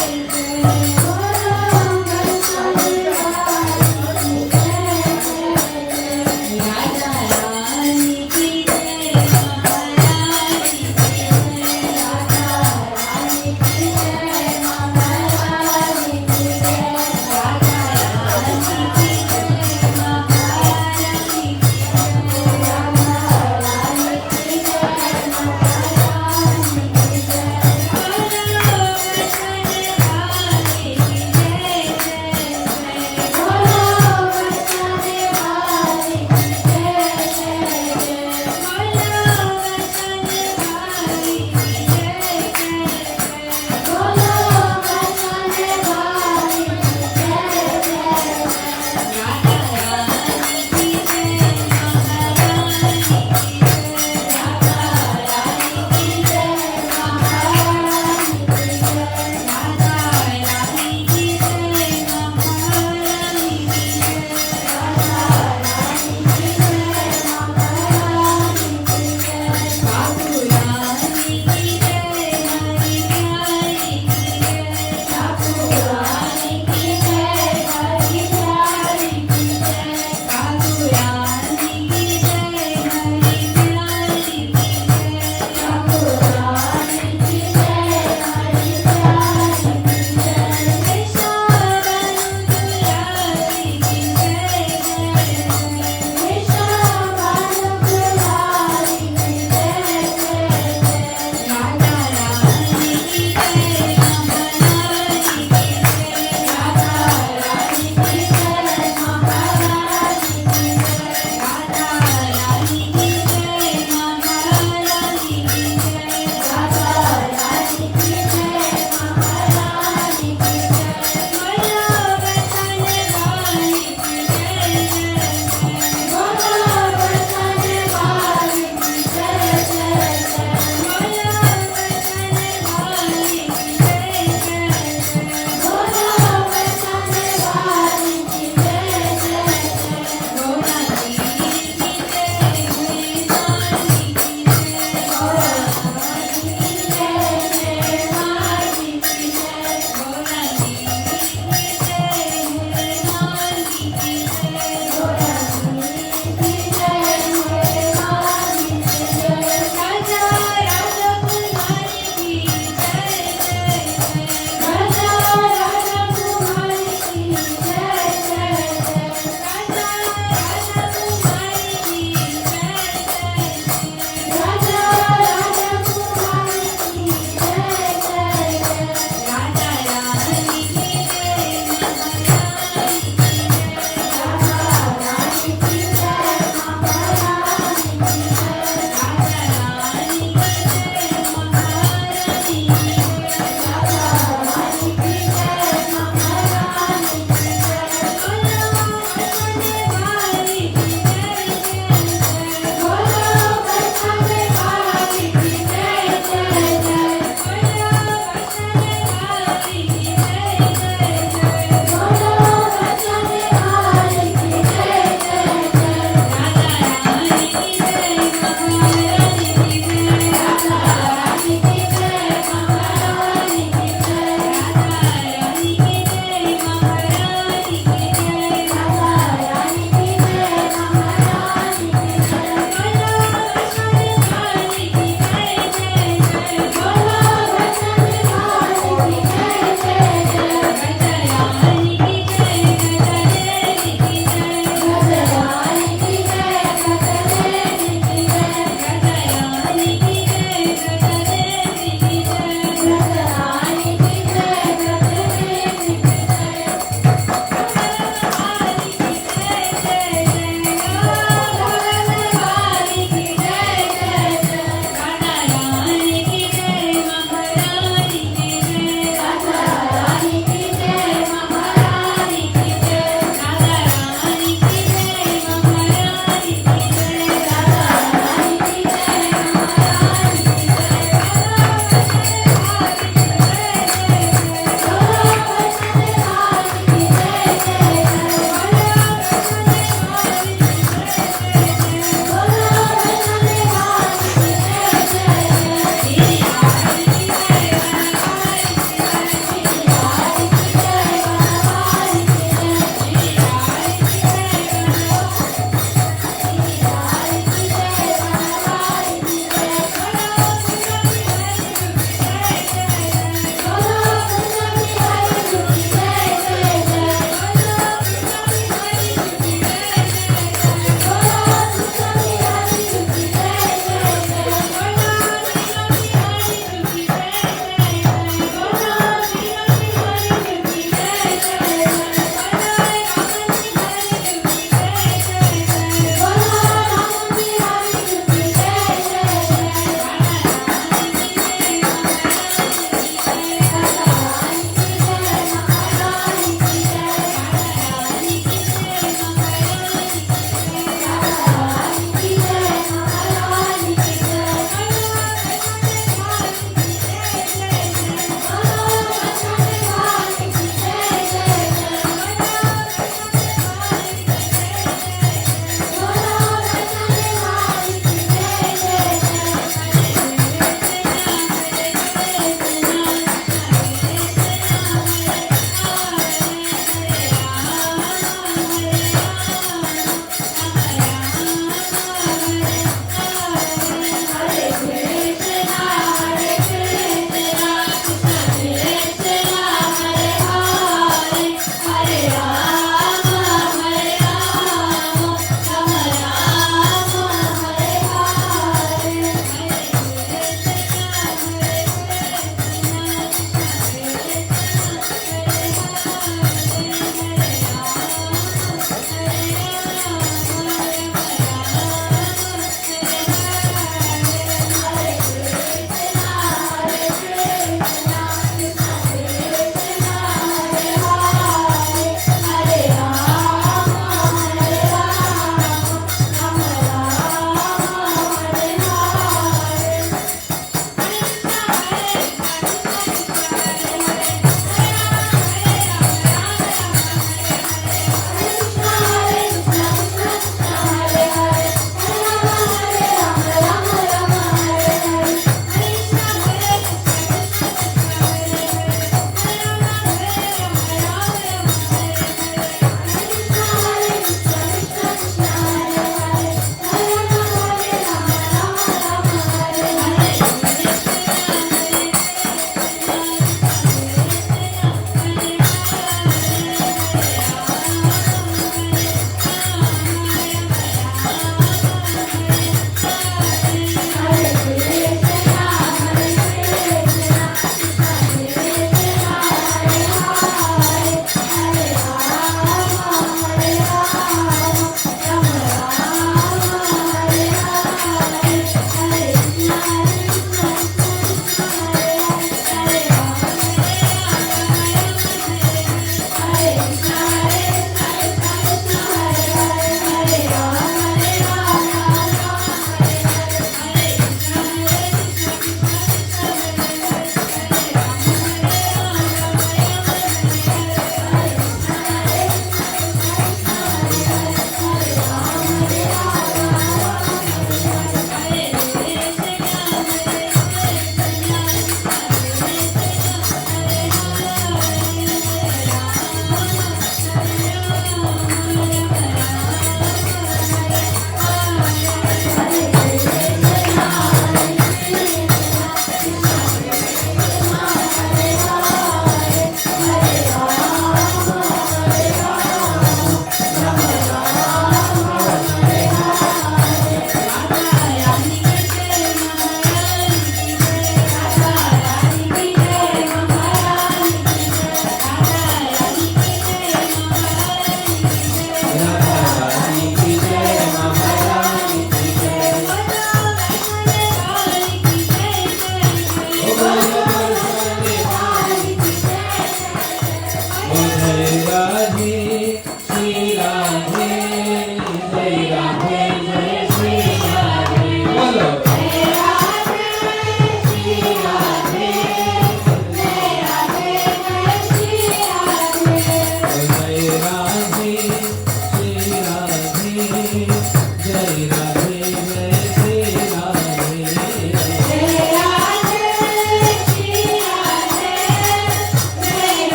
Hare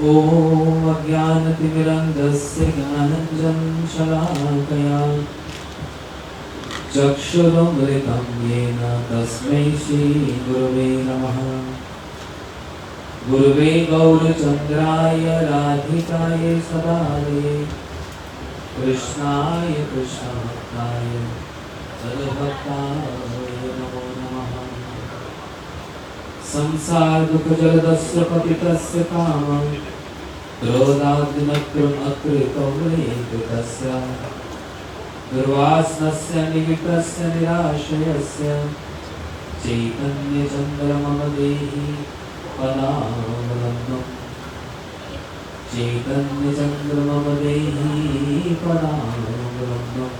ॐ अज्ञानतिमिरन्धस्य ज्ञानञ्जनं शलाकया चक्षुरुन्मिलितं येन तस्मै श्रीगुरवे नमः। गुरवे गौरचन्द्राय राधिकाय सदाये कृष्णाय कृष्णभक्ताय तद्भक्ताय नमो नमः। संसार दुख जलदस्य पतितस्य कामं क्रोधाग्निमकृतस्य दुर्वासनस्य निविष्टस्य निराशयस्य चैतन्यचन्द्रमम देहि पदावलम्बम्। चैतन्यचन्द्रमम देहि पदावलम्बम्।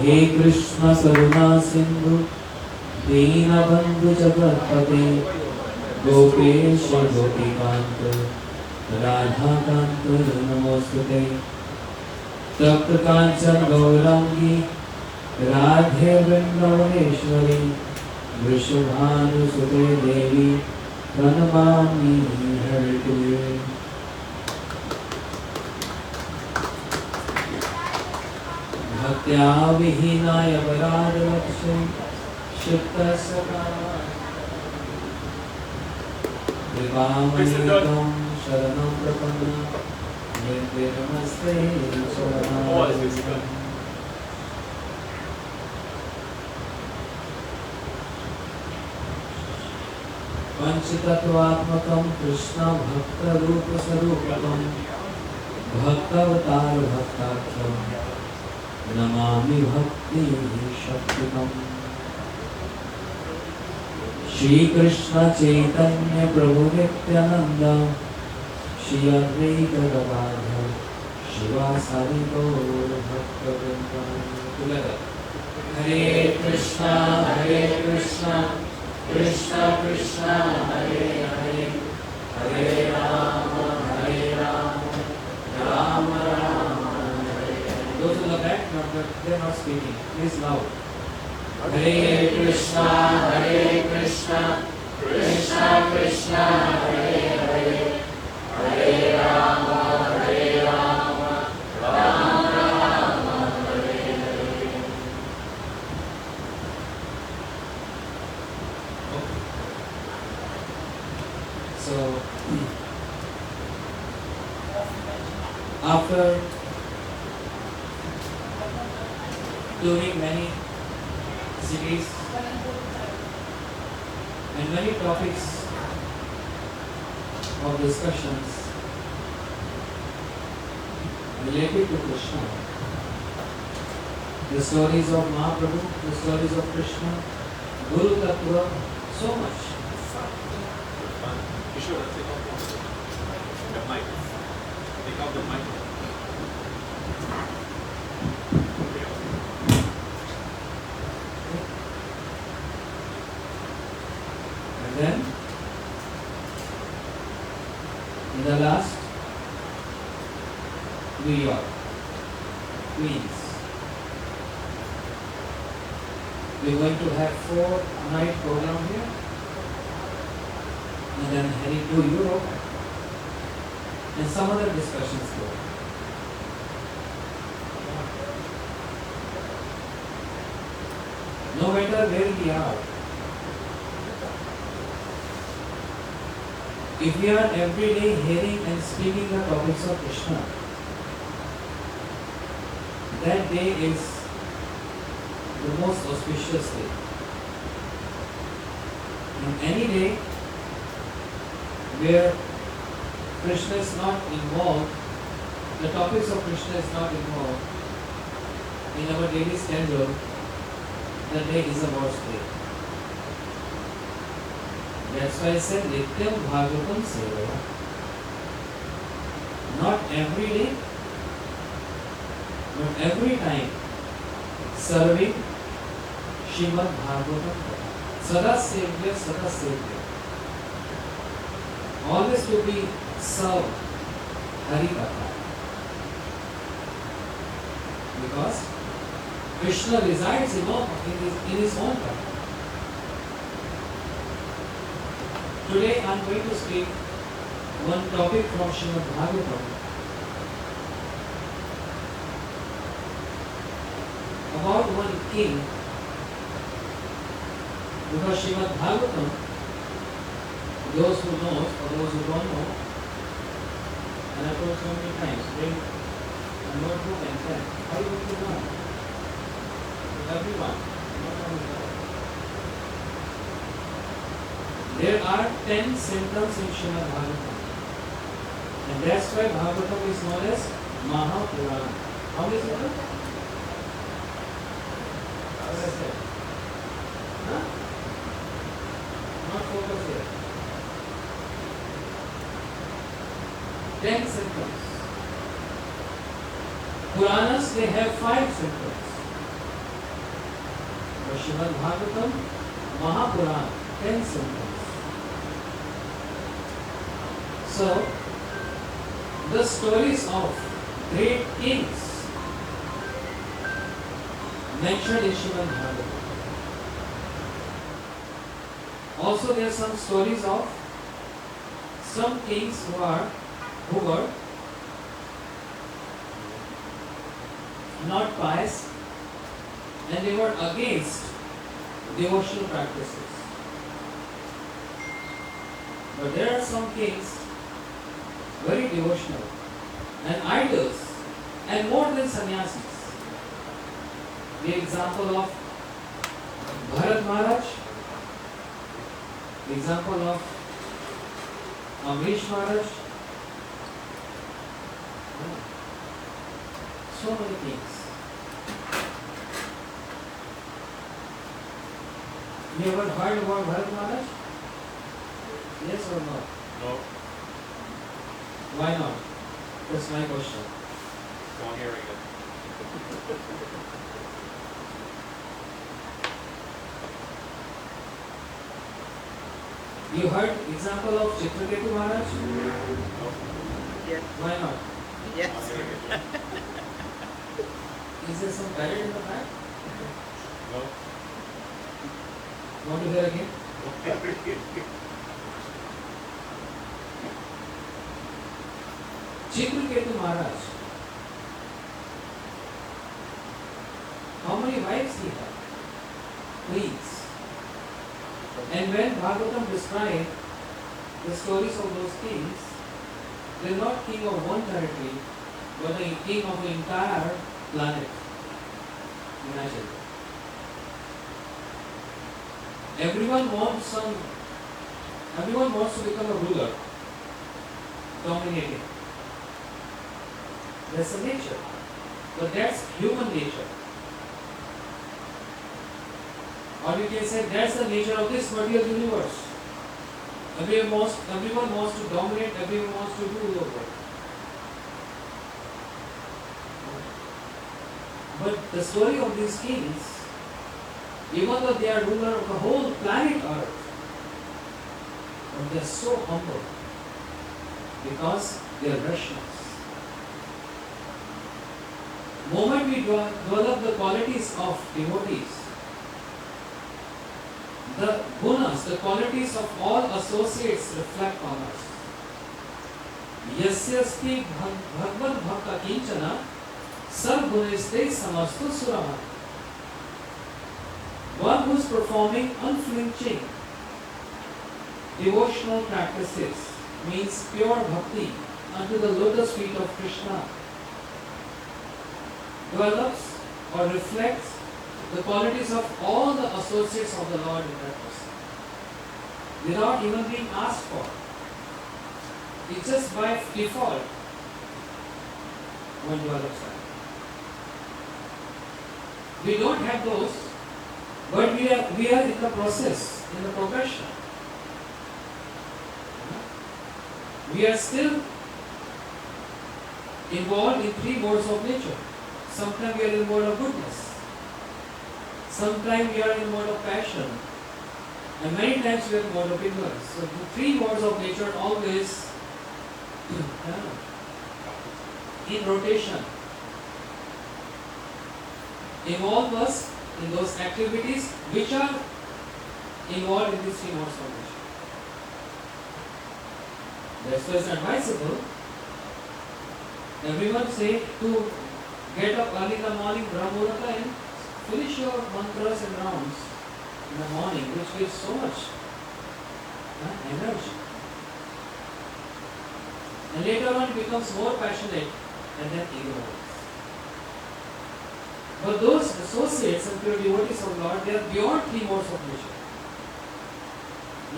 हे कृष्ण करुणा सिन्धु दीनबन्धु जगत्पते गोपेश गोपीकान्त राधाकान्त नमोस्तुते। तप्त कांचन गौरांगी राधे वृंदावनेश्वरी वृषभानुसुते देवी प्रणमामि हरिप्रिये। भक्त्या विहीनाय वराडलक्ष्मी कृपामयितं शरणं प्रपन्नं नमस्ते पंचतत्वात्मकं कृष्ण भक्तरूपस्वरूपकं भक्तावतार भक्ताख्यं नमामि भक्ति शक्तिकम्। श्री कृष्ण चैतन्य प्रभु नित्यानंद श्री अद्वैत गदाधर शिवासादि गौर भक्तवृंद। हरे Krishna Krishna Krishna Hare Hare Hare Ram Ram Ram Hare Hare. Those in the back, they are not speaking. Please loud. Hare Krishna, Krishna Krishna So, after touring many cities and many topics of discussions related to Krishna, the stories of Mahaprabhu, the stories of Krishna, Guru Tattva, so much. You should have taken off the mic. Take off the mic. And then, in the last, New York, Queens. We're going to have 4-night program here, and then heading to Europe, and some other discussions there. No matter where we are, if we are every day hearing and speaking the topics of Krishna, that day is the most auspicious day. And any day where Krishna is not involved, the topics of Krishna is not involved in our daily schedule, the day is a worst day. That's why I said Nityam Bhagavatam Sevaya. Not every day, but every time serving Srimad Bhagavatam. Sada Sevya, Sada Sevya. Always to be served Harikatha. Because Krishna resides in his own Katha. Today I am going to speak one topic from Srimad Bhagavatam about one king, because Srimad Bhagavatam, those who know or those who don't know, and I told so many times, bring a notebook and pen. How you going to learn? Everyone, not only that. There are 10 symptoms in Srimad Bhagavatam, and that's why Bhagavatam is known as Mahapurana. How many symptoms? What I said? Huh? Not focus here. 10 symptoms. Puranas, they have 5 symptoms. But Srimad Bhagavatam, Mahapurana, 10 symptoms. So, the stories of great kings mentioned in Srimad Bhagavatam. Also, there are some stories of some kings who were not pious, and they were against devotional practices. But there are some kings very devotional and idols and more than sannyasis. The example of Bharat Maharaj, the example of Amrish Maharaj, so many things. You ever heard about Bharat Maharaj? Yes or no? No. Why not? That's my question. Go hearing it. You heard example of Chitraketu Maharaj? No. Yes. Why not? Yes. Hearing it. Is there some parrot in the back? No. Want to hear again? Chitraketu Maharaj. How many wives he had? Queens. And when Bhagavatam described the stories of those kings, they're not king of one territory, but the king of the entire planet. Imagine. Everyone wants to become a ruler, dominating. That's a nature. But that's human nature. Or we can say that's the nature of this material universe. Everyone wants to dominate, everyone wants to rule over. But the story of these kings, even though they are ruler of the whole planet Earth, but they are so humble because they are rational. Moment we develop the qualities of devotees, the gunas, the qualities of all associates reflect on us. Yasyasti bhagavad bhakta kinchana sarguniste samastu surama. One who is performing unflinching devotional practices means pure bhakti unto the lotus feet of Krishna, develops or reflects the qualities of all the associates of the Lord in that person, without even being asked for. It's just by default one develops that. We don't have those, but we are in the process, in the progression. We are still involved in three modes of nature. Sometimes we are in the mode of goodness. Sometimes we are in the mode of passion. And many times we are in the mode of ignorance. So the three modes of nature are always in rotation. Involve us in those activities which are involved in these three modes of nature. That's why it's advisable. Everyone say to get up early in the morning, Brahmurata, and finish your mantras and rounds in the morning, which gives so much energy. And later on it becomes more passionate and then ignorant. But those associates and pure devotees of Lord, they are beyond three modes of nature.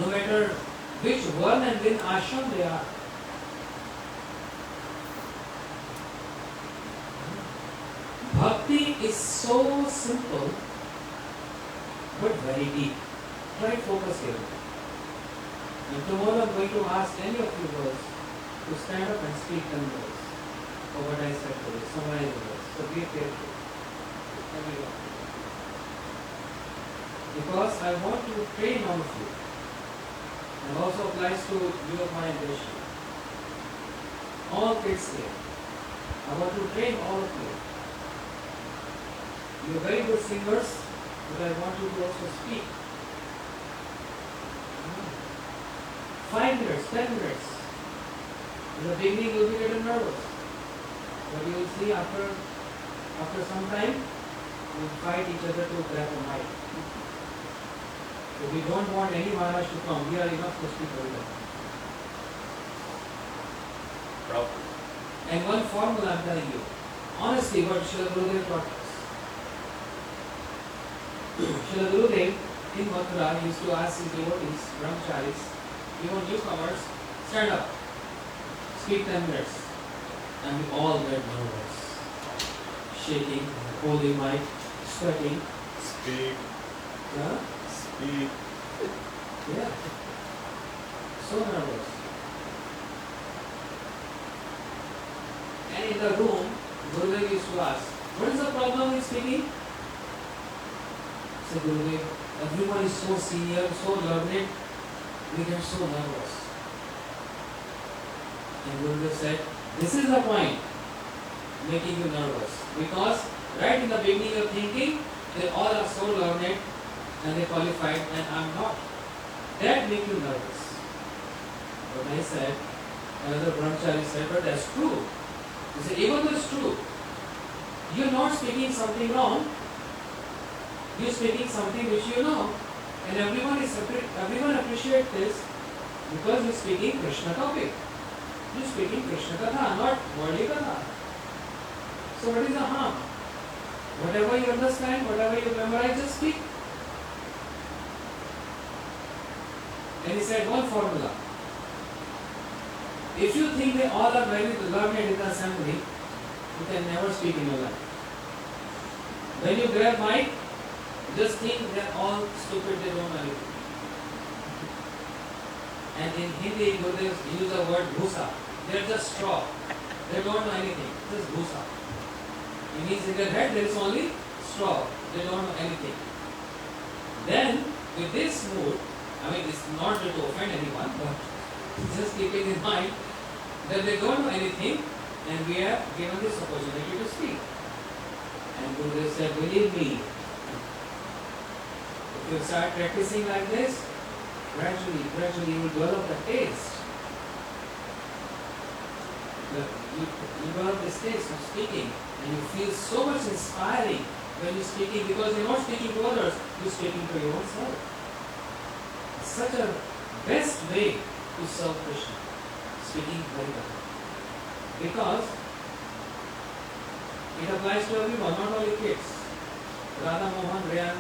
No matter which one and when ashram they are. Bhakti is so simple but very deep. Try focus here. And tomorrow I am going to ask any of you girls to stand up and speak 10 words for what I said today. Summarize the words. So be careful. Everyone. Because I want to train all of you. And also applies to you of my ambition. All kids here. I want to train all of you. You are very good singers, but I want you to also speak. 5 minutes, 10 minutes. In the beginning you will be a little nervous. But you will see after some time, you will fight each other to grab a mic. So we don't want any Maharaj to come. We are enough to speak very well. Proud. And one formula I am telling you. Honestly, what Srila Gurudev taught us. Srila Gurudev in Mathura used to ask his devotees, brahmacharis, even newcomers, stand up, speak 10 minutes. And we all get nervous, shaking, holding mic, sweating. Speak. Yeah? Speak. Yeah. So nervous. And in the room, Gurudev used to ask, what is the problem in speaking? Say, Gurudev, everyone is so senior, so learned, we get so nervous. And Gurudev said, this is the point making you nervous. Because right in the beginning you're thinking, they all are so learned and they qualified and I'm not. That makes you nervous. But I said, another brahmachari said, but that's true. He said, even though it's true, you're not speaking something wrong, you're speaking something which you know, and everyone appreciates this, Because you're speaking Krishna topic. You're speaking Krishna Katha, not worldly Katha. So what is the harm? Whatever you understand, whatever you memorize, just speak. And he said one formula. If you think they all are very learned in the assembly, you can never speak in your life. When you grab mic, just think they are all stupid, they don't know anything. And in Hindi, Gurudev use the word bhusa. They are just straw. They don't know anything. Just bhusa. It means in their head there is only straw. They don't know anything. Then, with this mood, I mean, it's not to offend anyone, but just keeping in mind that they don't know anything and we are given this opportunity to speak. And Gurudev said, believe me, if you start practicing like this, gradually you will develop the taste. You develop this taste of speaking and you feel so much inspiring when you're speaking because you're not speaking to others, you're speaking to your own self. It's such a best way to serve Krishna, speaking Harikatha. Because it applies to everyone, not only kids. Radha Mohan, Rayan,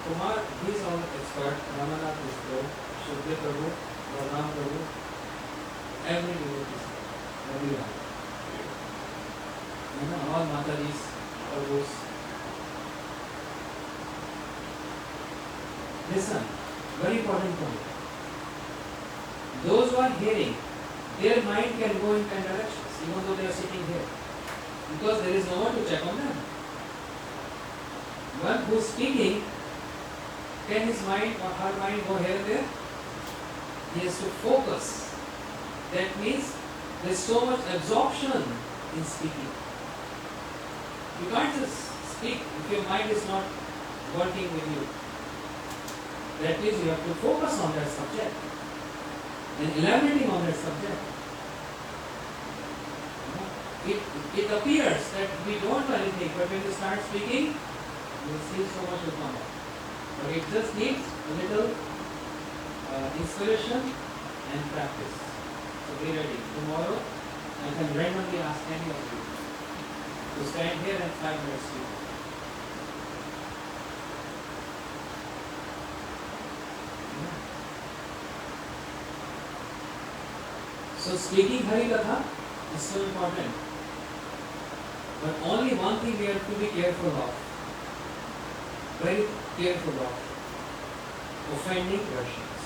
Kumar, he is all expert. Ramanath is pro, Shubhde Prabhu, Varnam Prabhu, every devotee, everyone. You know, all Matajis, Prabhus. Listen, very important point. Those who are hearing, their mind can go in 10 directions, even though they are sitting here. Because there is no one to check on them. One who is speaking, can his mind or her mind go here and there? He has to focus. That means there is so much absorption in speaking. You can't just speak if your mind is not working with you. That means you have to focus on that subject and elaborating on that subject. It appears that we don't know anything, but when you start speaking, you will see so much will come out. But it just needs a little inspiration and practice. So be ready. Tomorrow, I can randomly ask any of you to stand here and 5 minutes speak. So speaking Harikatha is so important. But only one thing we have to be careful of. Very careful of. Offending Russians.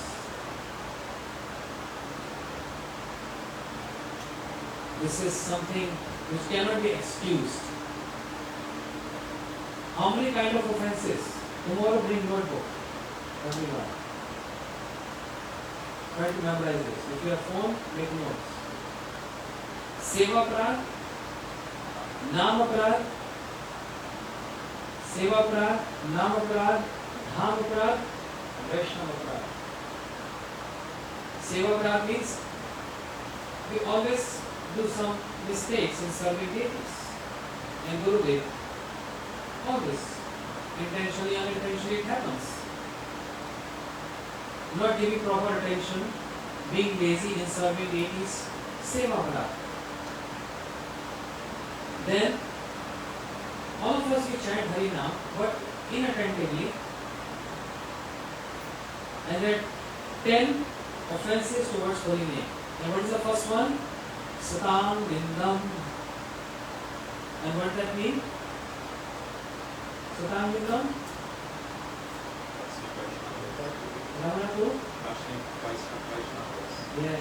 This is something which cannot be excused. How many kind of offenses? Tomorrow bring notebook. Everyone. Try to memorize this. If you have phone, make notes. Seva Prad, Nam Aparad, Seva Aparad, Nam Aparad, Dham Aparad, Vaishnava Aparad. Seva Aparad means we always do some mistakes in serving deities. And Gurudev, always, intentionally, unintentionally it happens. Not giving proper attention, being lazy in serving deities, Seva Aparad. Then, all of us we chant Hari Naam, but inattentively, and there are 10 offenses towards holy name. And what is the first one? Satam, Nindam. And what does that mean? Satam, Nindam? Ramanatu? Yes.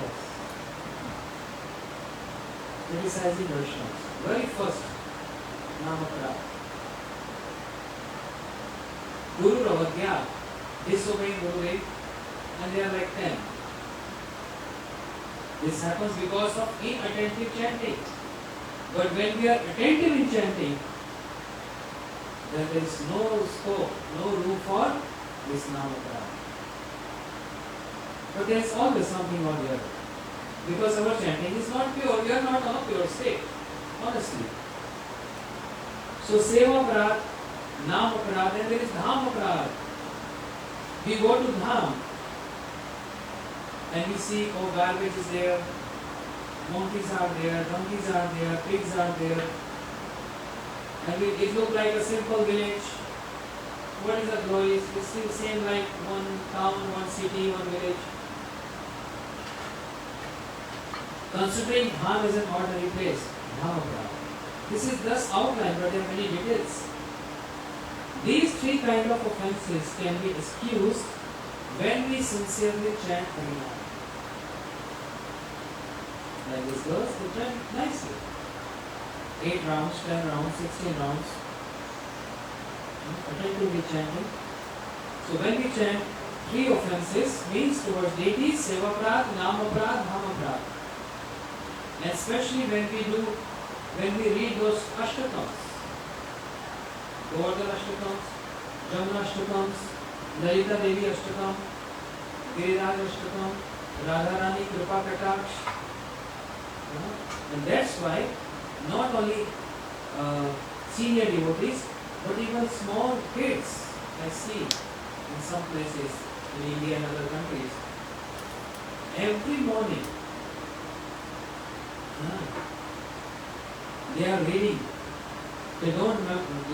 Criticizing Vaishnavas. Very first, Namakara. Guru Ravadya, disobeying Gurudev, and they are like 10. This happens because of inattentive chanting. But when we are attentive in chanting, then there is no scope, no room for this Namakara. But there is always something or the other. Because our chanting is not pure, we are not on a pure state. Honestly. So Seva Aparad, Nam Aparad, and there is Dham Aparad. We go to Dham and we see, oh, garbage is there, monkeys are there, donkeys are there, pigs are there, and it looks like a simple village. What is the glory? It's still same like one town, one city, one village. Considering Dham is an ordinary place, Dhamapura. This is thus outlined, but there are many details. These three kind of offences can be excused when we sincerely chant Harinam. Like this girls, they chant nicely. 8 rounds, 10 rounds, 16 rounds. Attentively chanting. So when we chant three offences, means towards deities, Sevaprad, Namaprad, Dhamaprad. And especially when we read those Ashtakams, Govardhan Ashtakams, Jamuna Ashtakams, Lalita Devi Ashtakam, Giriraj Ashtakam, Radharani Kripa Kataksh. And that's why not only senior devotees, but even small kids I see in some places in India and other countries, every morning they are reading. They don't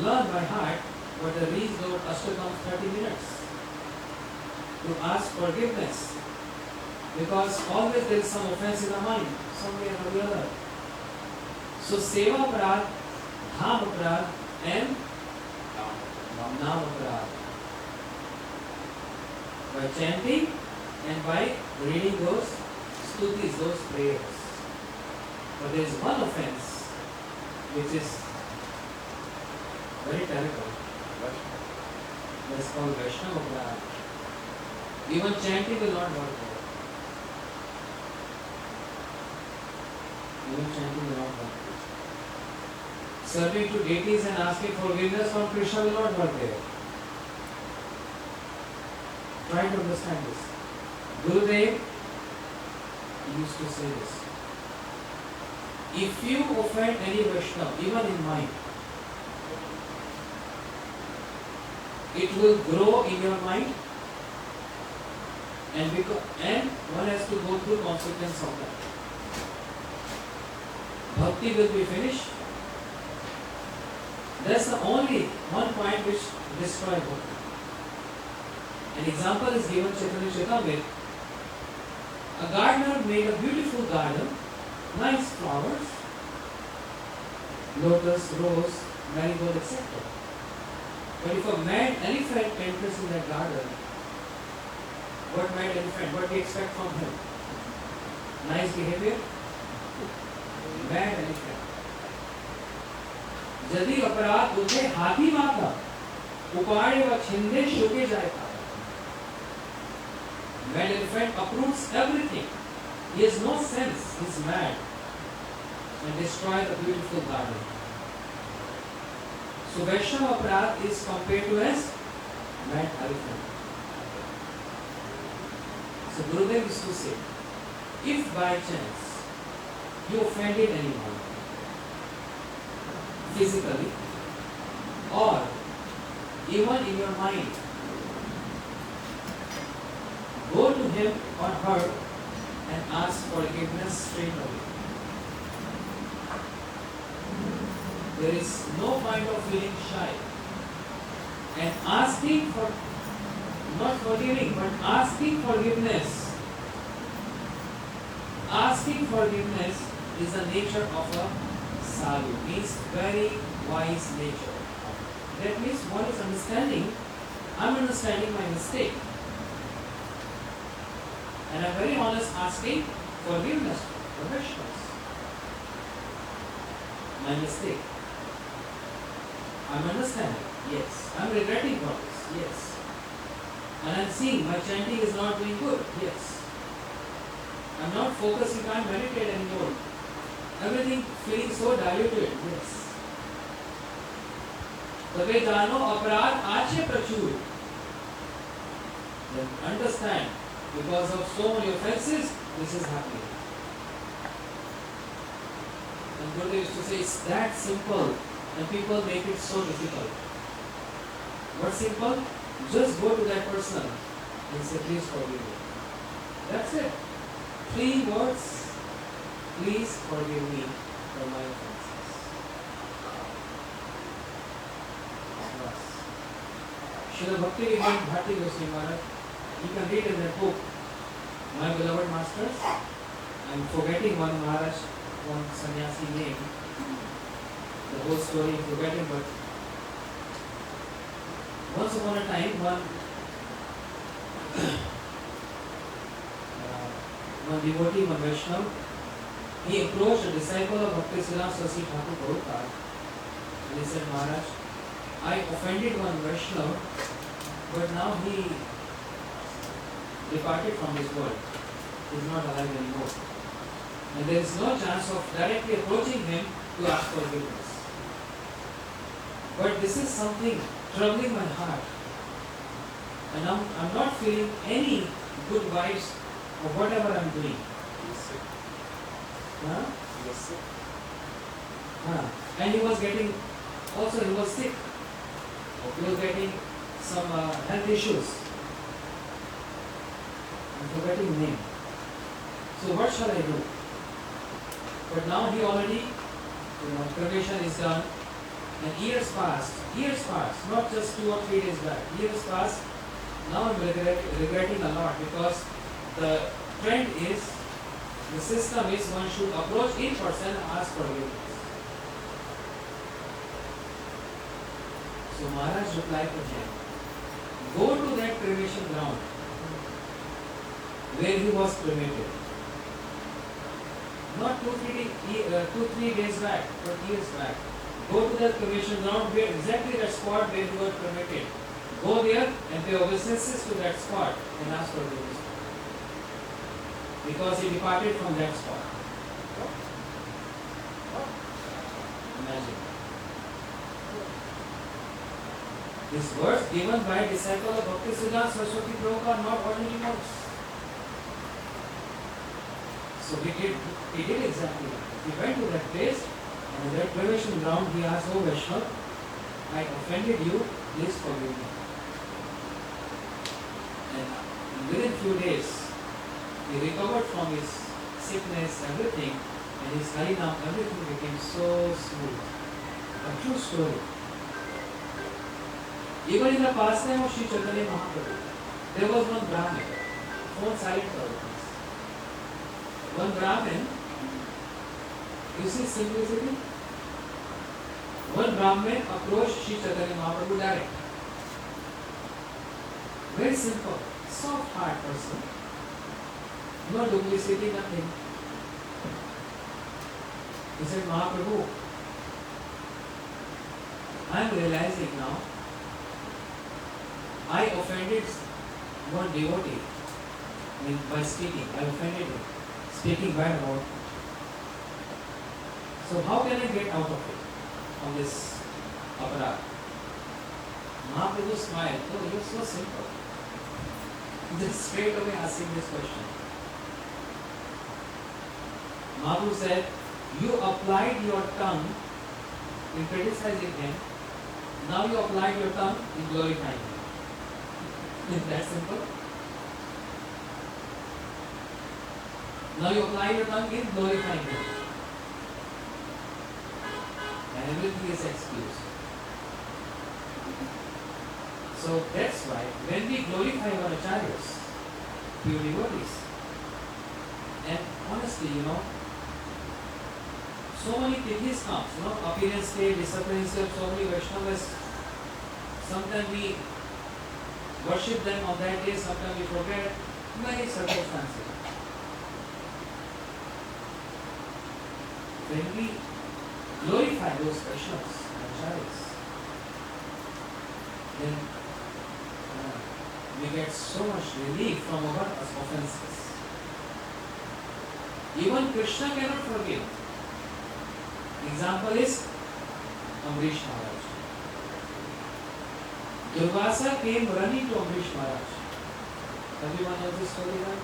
learn by heart, but they read those Ashtakams 30 minutes to ask forgiveness, because always there is some offense in the mind, somewhere or the other. So Seva Prad, Dham Prad and Nam Prad. By chanting and by reading those stutis, those prayers. But there is one offense which is very terrible. That's called Vaishnava Prad. Even chanting will not work there. Even chanting will not work there. Serving to deities and asking forgiveness from Krishna will not work there. Try to understand this. Gurudev used to say this. If you offend any Vaishnava, even in mind, it will grow in your mind, and one has to go through consequence of that. Bhakti will be finished. That's the only one point which destroys bhakti. An example is given Chaitanya Charitamrita. A gardener made a beautiful garden, nice flowers, lotus, rose, marigold, etc. But if a mad elephant enters in that garden, what mad elephant? What do you expect from him? Nice behavior? Mad elephant. यदि अपराध उठे हाथी माता उपाड़े व छिंदे शोके जाए था. Mad elephant uproots everything. He has no sense. He is mad and destroy the beautiful garden. So Vaishnava Aparadh is compared to as mad elephant. So Gurudev used to say, if by chance you offended anyone physically or even in your mind, go to him or her and ask forgiveness straight away. There is no point of feeling shy and asking for, not forgiving, but asking forgiveness. Asking forgiveness is the nature of a sadhu, means very wise nature. That means one is understanding, I'm understanding my mistake. And I'm very honest asking forgiveness for Vaishnavas. My mistake. I'm understanding, yes. I'm regretting for this, yes. And I'm seeing my chanting is not doing good, yes. I'm not focusing, I can't meditate anymore. Everything feeling so diluted, yes. तबे जानो अपराध आचे प्रचुर. Then understand, because of so many offenses, this is happening. And Gurudev used to say, it's that simple, and people make it so difficult. What's simple? Just go to that person and say, please forgive me. That's it. 3 words, please forgive me for my offenses. Bas. Srila Bhakti Vinod Bharti Goswami Maharaj, you can read in that book, My Beloved Masters. I'm forgetting one Maharaj, one sannyasi name. The whole story I'm forgetting, but once upon a time, one devotee, one Vaishnava, he approached a disciple of Bhakti Siddhanta Saraswati Thakur Prabhupada and he said, Maharaj, I offended one Vaishnava, but now he departed from this world. He is not alive anymore. And there is no chance of directly approaching him to ask forgiveness. But this is something troubling my heart. And I'm not feeling any good vibes of whatever I'm doing. He was sick. Huh? He was sick. And he was getting, also he was sick. He was getting some health issues. I'm forgetting the name. So what shall I do? But now he already, cremation is done. And years passed, not just 2 or 3 days back, years passed. Now I'm regretting a lot because the trend is, the system is one should approach in person and ask forgiveness. So Maharaj replied to him, go to that cremation ground where he was cremated. Not 2-3 days back, but years back. Go to that cremation ground where exactly that spot where you were cremated. Go there and pay obeisances to that spot and ask for forgiveness. Because he departed from that spot. Imagine. These words given by a disciple of Bhakti Siddhanta Saraswati Prabhupada are not ordinary words. So he did exactly that. He went to that place and at that cremation ground he asked, oh Vaishnava, I offended you, please forgive me. And within few days, he recovered from his sickness, everything, and his harinam, everything became so smooth. A true story. Even in the pastime of Sri Chaitanya Mahaprabhu, there was one Brahmin, phone silent for please. One Brahmin, you see simplicity? One Brahmin approached Sri Chaitanya Mahaprabhu direct. Very simple, soft heart person. No duplicity, nothing. He said, Mahaprabhu, I am realizing now, I offended one devotee by speaking. I offended him, speaking bad about him. So how can I get out of it, from this aparadh? Mahaprabhu smiled. Oh, you're so simple. Just straight away asking this question. Mahaprabhu said, you applied your tongue in criticizing him, now you applied your tongue in glorifying him. Is that simple? Now you apply your tongue in glorifying him. And everything is excused. So that's why when we glorify our acharyas, pure devotees, and honestly, so many tithis comes, appearance day, disappearance day, so many Vaishnavas, sometimes we worship them on that day, sometimes we forget, many circumstances. When we glorify those Vaishnavas, acharyas, then we get so much relief from our offenses. Even Krishna cannot forgive. Example is Amrish Maharaj. Durvasa came running to Amrish Maharaj. Everyone knows this story, right?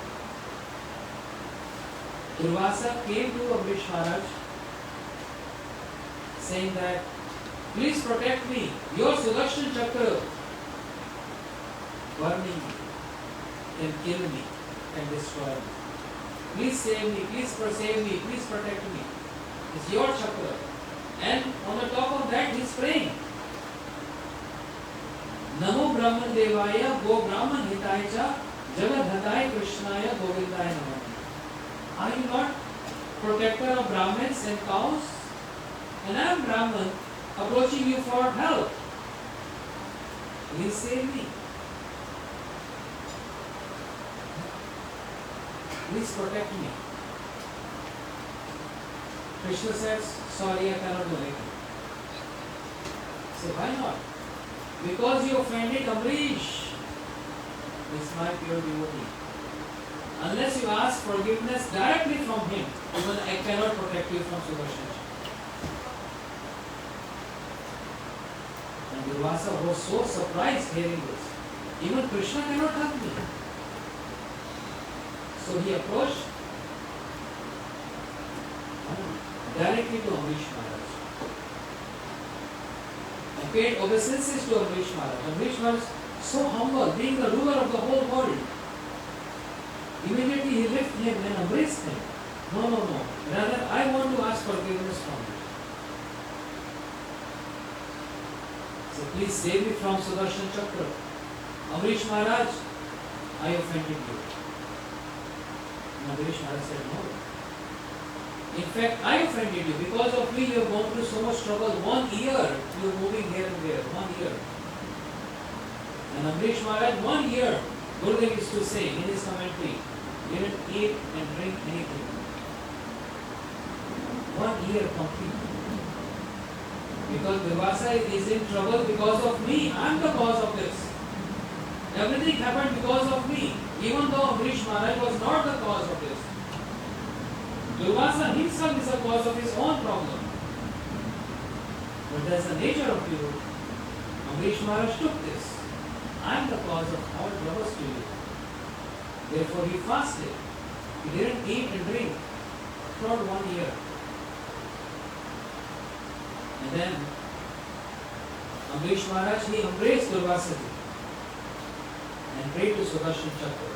Durvasa came to Amrish Maharaj saying that, please protect me. Your Sudarshan Chakra burning can kill me, can destroy me. please save me, please save me, please protect me. It's your chakra. And on the top of that, he's praying. Namo Brahman Devaya Go Brahman Hitaya Cha Jagadhataya Krishnaya Govindaya Namah. Are you not protector of Brahmins and cows? And I am Brahman approaching you for help. Please save me. Please protect me. Krishna says, sorry, I cannot do anything. Say, why not? Because you offended Amrish. He's my pure devotee. Unless you ask forgiveness directly from him, even I cannot protect you from Sudarshan. And Durvasa was so surprised hearing this. Even Krishna cannot help me. So he approached directly to Amrish Maharaj and paid obeisances to Amrish Maharaj. Amrish Maharaj, so humble, being the ruler of the whole world, immediately he lifted him and embraced him. No. Rather, I want to ask forgiveness from you. So please save me from Sudarshan Chakra. Amrish Maharaj, I offended you. And Amrish Maharaj said, no. In fact, I offended you. Because of me, you have gone through so much trouble. 1 year, you are moving here and there. 1 year. And Amrish Maharaj, 1 year, Gurudev used to say in his commentary, didn't eat and drink anything. 1 year complete. Because Durvasa is in trouble because of me. I am the cause of this. Everything happened because of me. Even though Amrish Maharaj was not the cause of this. Durvasa himself is the cause of his own problem. But that's the nature of you. Amrish Maharaj took this. I am the cause of all troubles to you. Therefore he fasted. He didn't eat and drink throughout 1 year. And then Amrish Maharaj, he embraced Durvasa and prayed to Sudarshan Chakra.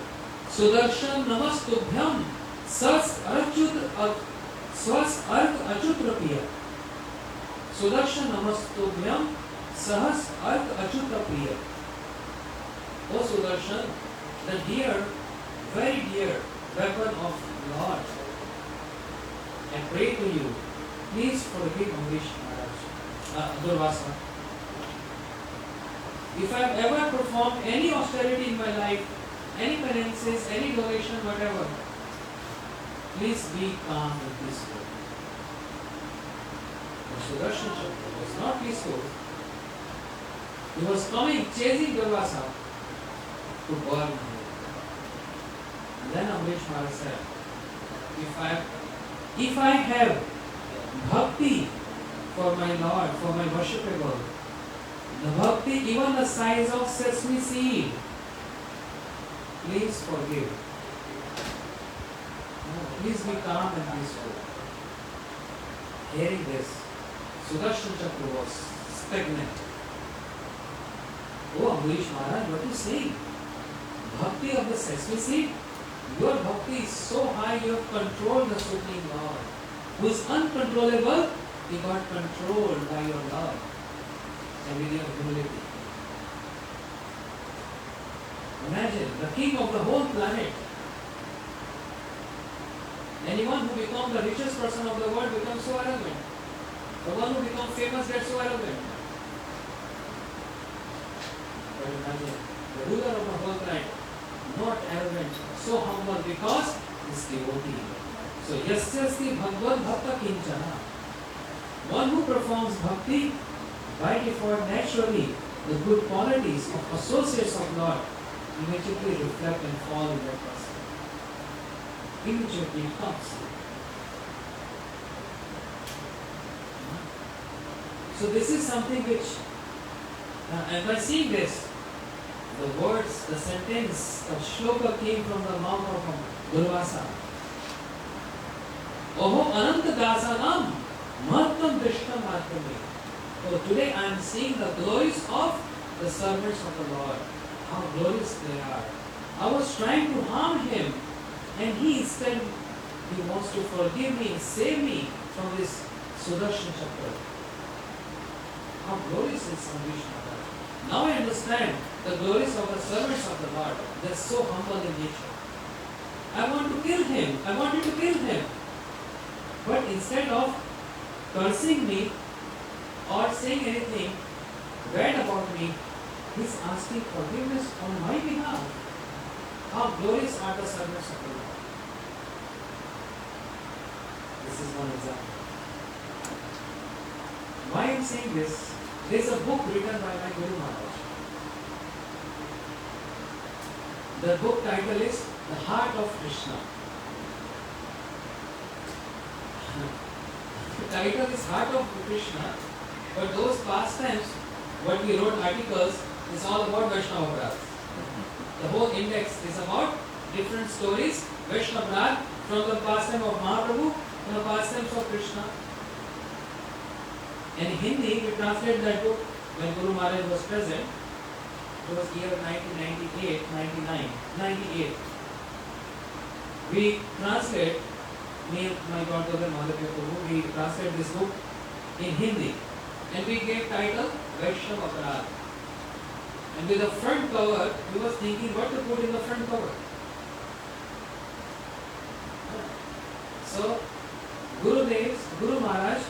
Sudarshan Namastubhyam Sas Arth Achutrapiya. Sudarshan Namastubhyam Sahas Arth Achutrapiya. O Sudarshan, the dear, very dear weapon of Lord, I pray to you, please forgive Amrish Maharaj, Durvasa. If I have ever performed any austerity in my life, any penances, any donation, whatever, please be calm and peaceful. But Sudarshan Chakra was not peaceful. He was coming, chasing Durvasa to burn him. And then Amrish Maharaj said, if I have bhakti for my Lord, for my worshipable, the bhakti even the size of sesame seed, please forgive. Please be calm and peaceful. Hearing this, Sudarshan Chakra was stagnant. Oh Amrish Maharaj, what are you saying? Bhakti of the sesame seed? Your bhakti is so high, you have controlled the Supreme Lord. Who is uncontrollable, he got controlled by your love and with your humility. Imagine, the king of the whole planet. Anyone who becomes the richest person of the world becomes so arrogant. The one who becomes famous gets so arrogant. But imagine, the ruler of the whole planet, not arrogant, so humble because he is devotee. So, yasyasti bhagavad bhakta kinchana. One who performs bhakti, by default, naturally, the good qualities of associates of Lord immediately reflect and fall in that person. Immediately it comes. So this is something which, and by seeing this, the words, the sentence, the shloka came from the mouth of Durvasa. Oho ananta dasanam mahattam drishtam atmane. So today I am seeing the glories of the servants of the Lord. How glorious they are. I was trying to harm him, and he instead He wants to forgive me, save me from this Sudarshan Chakra. How glorious is Vishnu. Now I understand the glories of the servants of the Lord. They are so humble in nature. I want to kill him. I wanted to kill him. But instead of cursing me or saying anything bad about me, he's asking forgiveness on my behalf. How glorious are the servants of the Lord. This is one example. Why I am saying this? There is a book written by my Guru Maharaj. The book title is The Heart of Krishna. The title is Heart of Krishna, but those pastimes, what we wrote articles, is all about Vaishnava Brahs. The whole index is about different stories, Vaishnava Brahs, from the pastime of Mahaprabhu and the pastimes of Krishna. In Hindi, we translated that book when Guru Maharaj was present. It was year 1998, 99, 98. We translate, me and my godbrother Madhavya Prabhu, we translate this book in Hindi. And we gave title Vaishnava Aparadh. And with the front cover, we was thinking what to put in the front cover. So, Guru Maharaj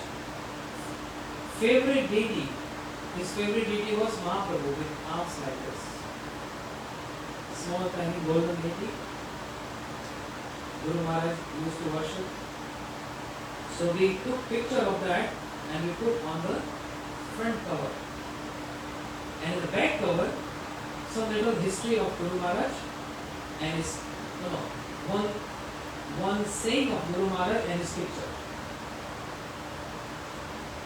favorite deity, his favorite deity was Mahaprabhu with arms like this. Small tiny golden deity. Guru Maharaj used to worship. So we took picture of that and we put on the front cover. And in the back cover, some little history of Guru Maharaj and his, one saying of Guru Maharaj and his picture.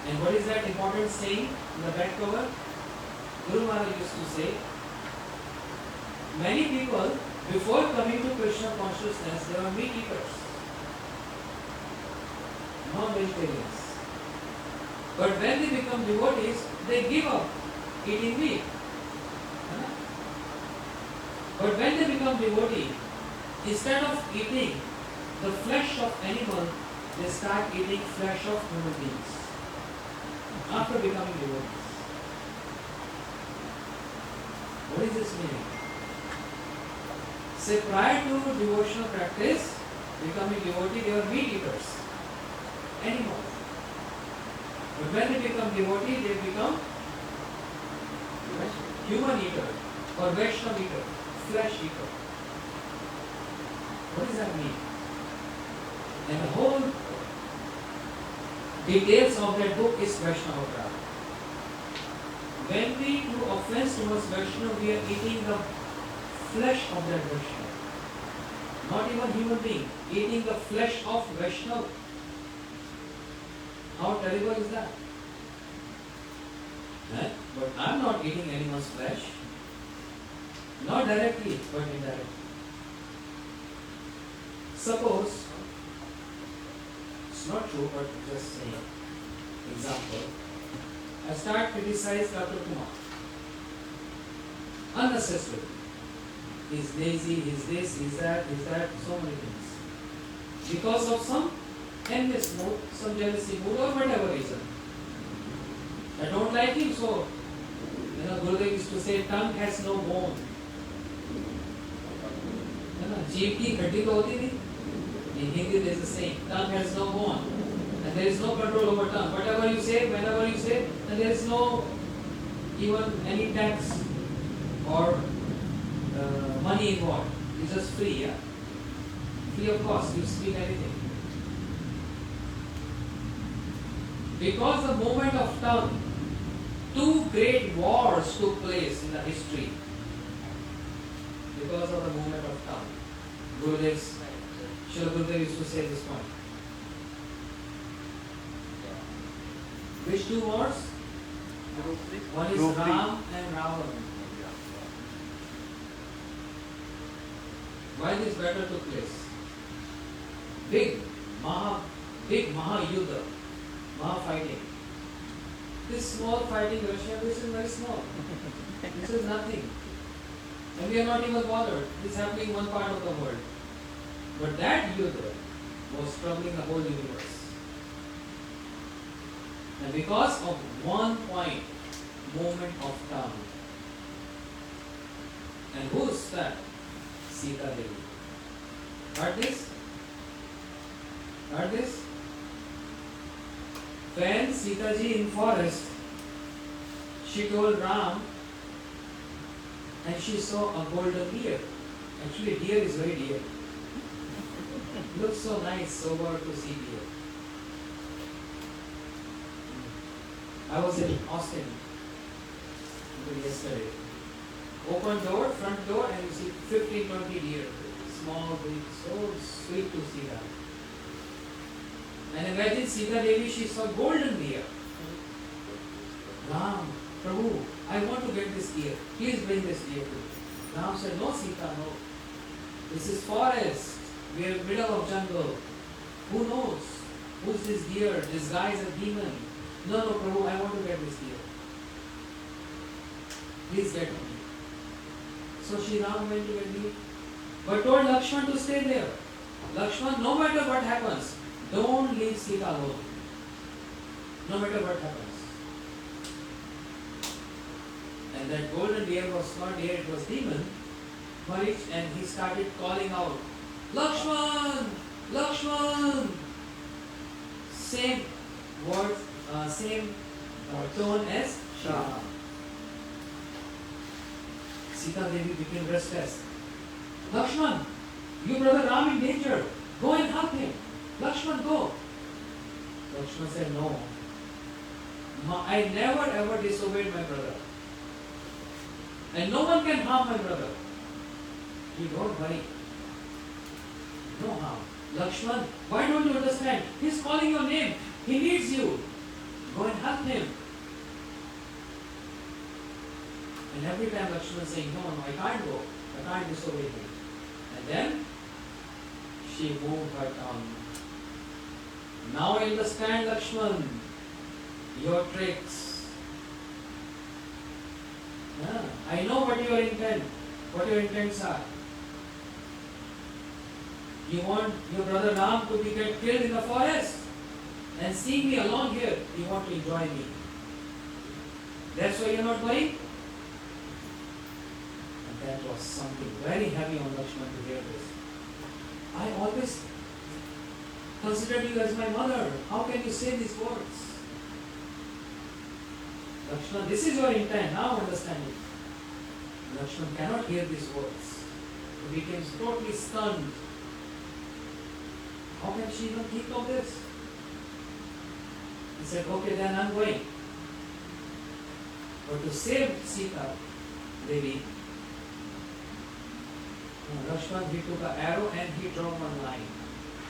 And what is that important saying in the back cover? Guru Maharaj used to say, many people before coming to Krishna consciousness, they were meat eaters, non-vegetarians. But when they become devotees, they give up eating meat. But when they become devotee, instead of eating the flesh of animal, they start eating flesh of human beings. After becoming devotees. What is this meaning? Say prior to devotional practice, becoming devotee, they were meat eaters, animals. But when they become devotee, they become human eater or Vaishnava eater, flesh eater. What does that mean? And the whole details of that book is Vaishnava Prada. When we do offense towards Vaishnava, we are eating the flesh of that Vaishnava. Not even human being, eating the flesh of Vaishnava. How terrible is that? But I am not eating anyone's flesh. Not directly, but indirectly. Suppose, it's not true, but just saying, example, I start criticize Dr. Kumar. Unnecessarily. He's lazy, he's this, he's that, so many things. Because of some envious mood, some jealousy mood, or whatever reason. I don't like him, so, Gurudev used to say, tongue has no bone. जीभ की हड्डी तो होती नहीं. In Hindi there is a saying, tongue has no bone, and there is no control over tongue. Whatever you say, whenever you say, and there is no even any tax or money involved. It's just free, yeah. Free of cost. You speak anything. Because the moment of tongue, two great wars took place in the history. Because of the movement of tongue. Srila Gurudev used to say this point. Which two wars? One is Ram and Ravan. Why this battle took place? Big Mahayuddha, Maha fighting. This small fighting Russia, this is very small. This is nothing. And we are not even bothered. This is happening in one part of the world. But that Yuddha, was troubling the whole universe. And because of one point, moment of time. And who's that? Sita Devi. Heard this? Heard this? When Sita ji in forest, she told Ram, and she saw a golden deer. Actually, deer is very dear. Looks so nice, so over to see deer. I was in Austin yesterday. Open door, front door, and you see 15, 20 deer. Small, big, so sweet to see that. And imagine Sita Devi, she saw golden deer. Ram, Prabhu, I want to get this deer. Please bring this deer to me. Ram said, no Sita, no. This is forest. We are in the middle of jungle. Who knows? Who's this deer? This guy is a demon. No, no, Prabhu, I want to get this deer. Please get me. So Shri Ram went to get me, but told Lakshman to stay there. Lakshman, no matter what happens, don't leave Sita alone. No matter what happens. And that golden deer was not deer, it was demon. And he started calling out, Lakshman! Lakshman! Same word, same tone as Shri Ram. Sita Devi became restless. Lakshman, your brother Ram in danger. Go and help him. Lakshman, go. Lakshman said, no. I never ever disobeyed my brother. And no one can harm my brother. You don't worry. No harm. Lakshman, why don't you understand? He's calling your name. He needs you. Go and help him. And every time Lakshman is saying, no, no, I can't go. I can't disobey him. And then she moved her tongue. Now I understand, Lakshman, your tricks. I know what your intents are. You want your brother Ram to be get killed in the forest and see me alone here. You want to enjoy me. That's why you're not going? And that was something very heavy on Lakshman to hear this. I always considered you as my mother. How can you say these words? Lakshman, this is your intent. Now understand it. Lakshman cannot hear these words. He became totally stunned. How can she even think of this? He said, okay, then I'm going. But to save Sita Devi, Lakshman, he took an arrow and he drew one line.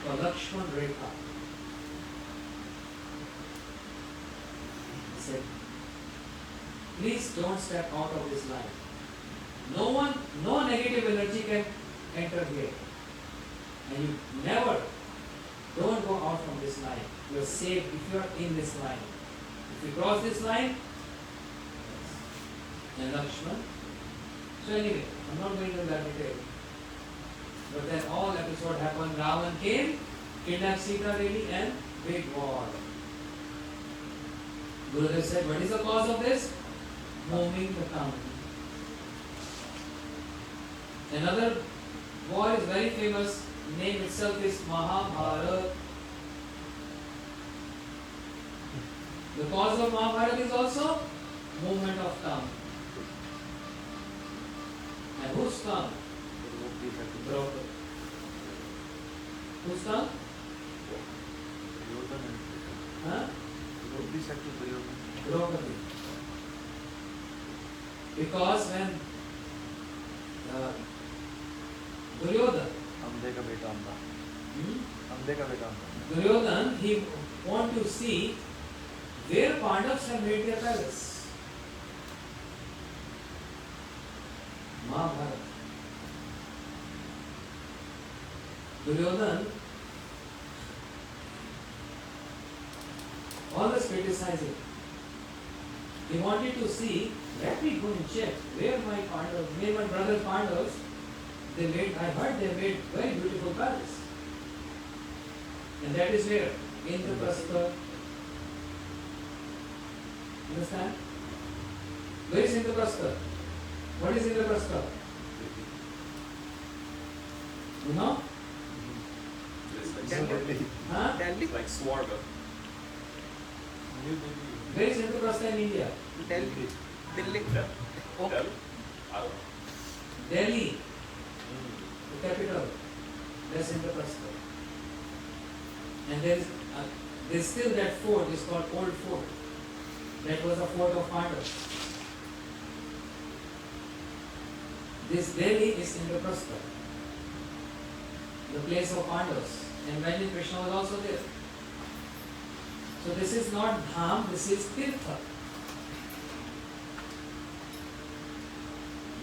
The Lakshman Rekha. He said, please don't step out of this line. No negative energy can enter here. And you never, don't go out from this line. You are safe if you are in this line. If you cross this line, and Lakshman. So anyway, I'm not going into that detail. But then all episode happened. Ravan came, kidnapped Sita Devi, and big war. Gurudev said, what is the cause of this? Moving the tongue. Another war is very famous. Name itself is Mahabharata. The cause of Mahabharata is also movement of tongue. And whose tongue? Draupadi. Whose tongue? Huh? Draupadi. Because when Duryodhan, Duryodhan, he want to see where Pandavas have made their palace. Mahabharata. Duryodhan always criticizing. He wanted to see, let me go and check where my brother Pandavas, I heard they made very beautiful palace. And that is where? Indraprastha. Understand? Where is Indraprastha? What is Indraprastha? You know? It's like Delhi. Swarga. Huh? Delhi. It's like Swarga. Where is Indraprastha in India? Delhi. Delhi. Del- Oh. Del? I don't know. Delhi, the capital. That's Indraprastha. And there's still that fort, it's called Old Fort. That was a fort of Pandavas. This Delhi is Indraprastha, the place of Pandavas. And imagine Krishna was also there. So this is not Dham, this is Tirtha.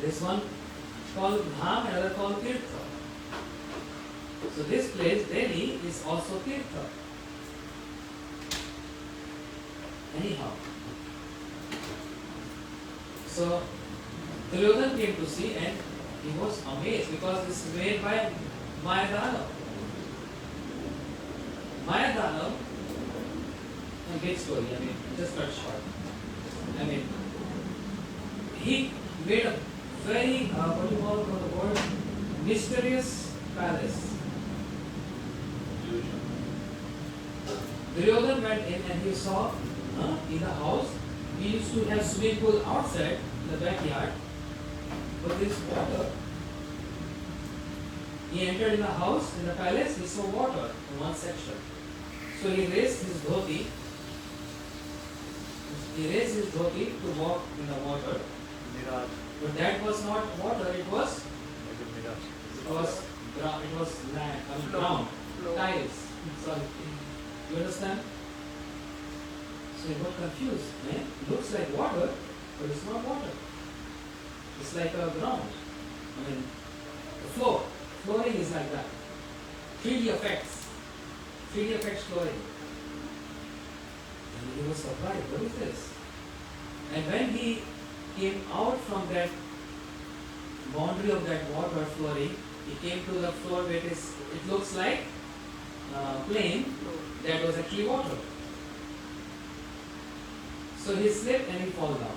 This one called Dham, another called Tirtha. So this place, Delhi, is also Tirtha. Anyhow. So Duryodhan came to see and he was amazed because this is made by Mayadana. Mayadana, a big story, just cut short. He made a very, what do you call the word? Mysterious palace. Illusion. Duryodhan went in and he saw in the house, we used to have swimming pool outside in the backyard, but there is water. He entered in the house, in the palace, he saw water in one section. So he raised his dhoti. He raised his dhoti to walk in the water. Mirage. But that was not water, it was Like a mirage. land, Flow. ground, Flow. tiles. Sorry. You understand? So he got confused. Man, looks like water, but it's not water. It's like a ground. The floor. Flooring is like that. 3D effects. 3D effects flooring. And he was surprised. What is this? And when he came out from that boundary of that water flooring, he came to the floor where it looks like plain. That was actually water. So he slipped and he fell down.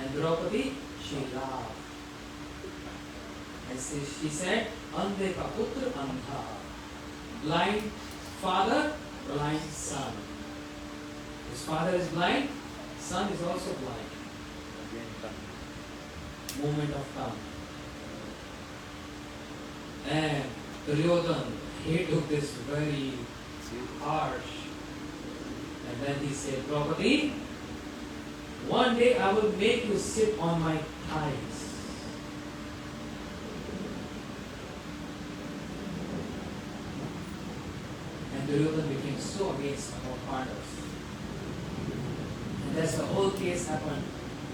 And Draupadi, she laughed. And she said, Andhe ka putra andha. Blind father, blind son. His father is blind, son is also blind. Again, tongue. Movement of tongue. And Duryodhan, he took this very harsh. And then he said, Draupadi, one day I will make you sit on my thighs. And Duryodhan became so amazed about Pandavas. And that's the whole case happened.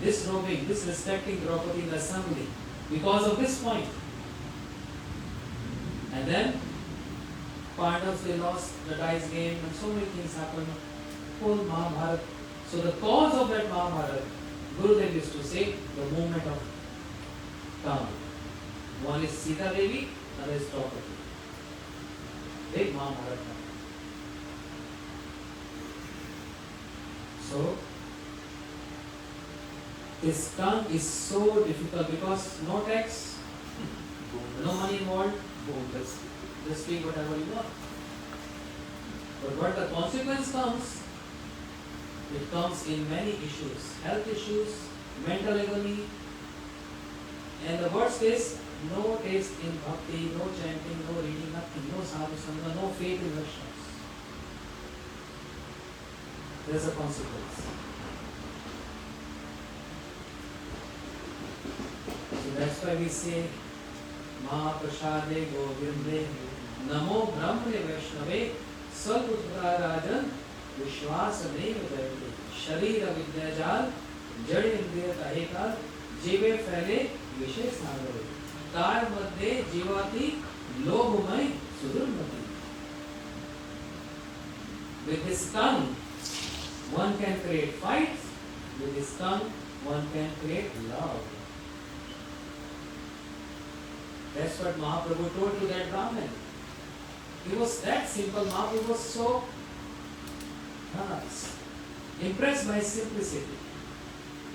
Disrobing, disrespecting Draupadi in the assembly because of this point. And then Pandavas, they lost the dice game and so many things happened. Whole Mahabharata. So the cause of that Mahabharata, Gurudev used to say, the movement of tongue. One is Sita Devi, another is Draupadi. Big Mahabharata. So this tongue is so difficult because no tax, no money involved, just speak whatever you want. But what the consequence comes, it comes in many issues, health issues, mental agony, and the worst is no taste in bhakti, no chanting, no reading, nothing, no sadhu sangha, no faith in Vaishnavas. There's a consequence. So that's why we say Mahaprasade Govinde Namo Brahmane Vaishnave Saputra Rajan Vishwas Neva Jayate Sharira Vidyajal Jade Indriya Kahekal Jive Phale Vishay Sagare Tar Madhye Jivati Lobhumai Sudurmati. With his tongue, one can create fights. With his tongue, one can create love. That's what Mahaprabhu told to that Brahmin. He was that simple. Mahaprabhu was so impressed by his simplicity.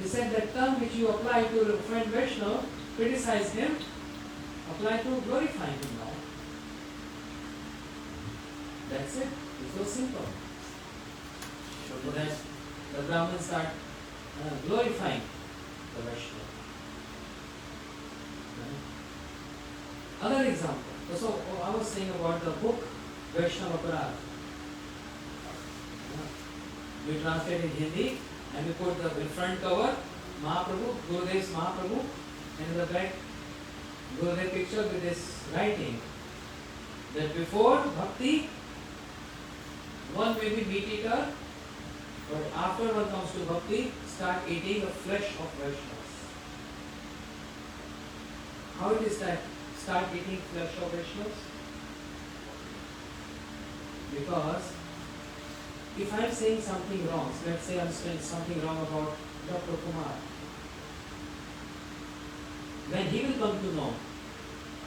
He said that term which you apply to a friend Vaishnava, criticize him, apply to glorify him now. That's it. It's so simple. So that the Brahmins start glorifying the Vaishnava. Other example. So I was saying about the book Vaishnava Aparadh. We translate in Hindi and we put the front cover Mahaprabhu, Gurudev's Mahaprabhu, and in the back Gurudev picture with this writing that before bhakti one may be meat eater, but after one comes to bhakti, start eating the flesh of Vaishnavas. How it is that start eating flesh of Vaishnavas? Because if I am saying something wrong, so let's say I am saying something wrong about Dr. Kumar, when he will come to know,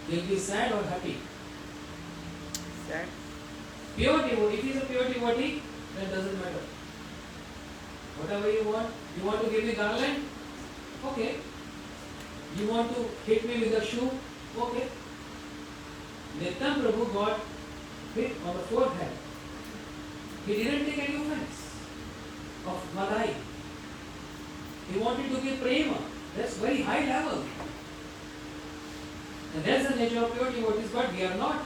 he will be sad or happy? Sad. Pure devotee, if he is a pure devotee, then doesn't matter. Whatever you want to give me garland? Okay. You want to hit me with a shoe? Okay. Nityan Prabhu got hit on the forehead. He didn't take any offense of Madai. He wanted to give prema. That's very high level. And that's the nature of pure devotees, but we are not.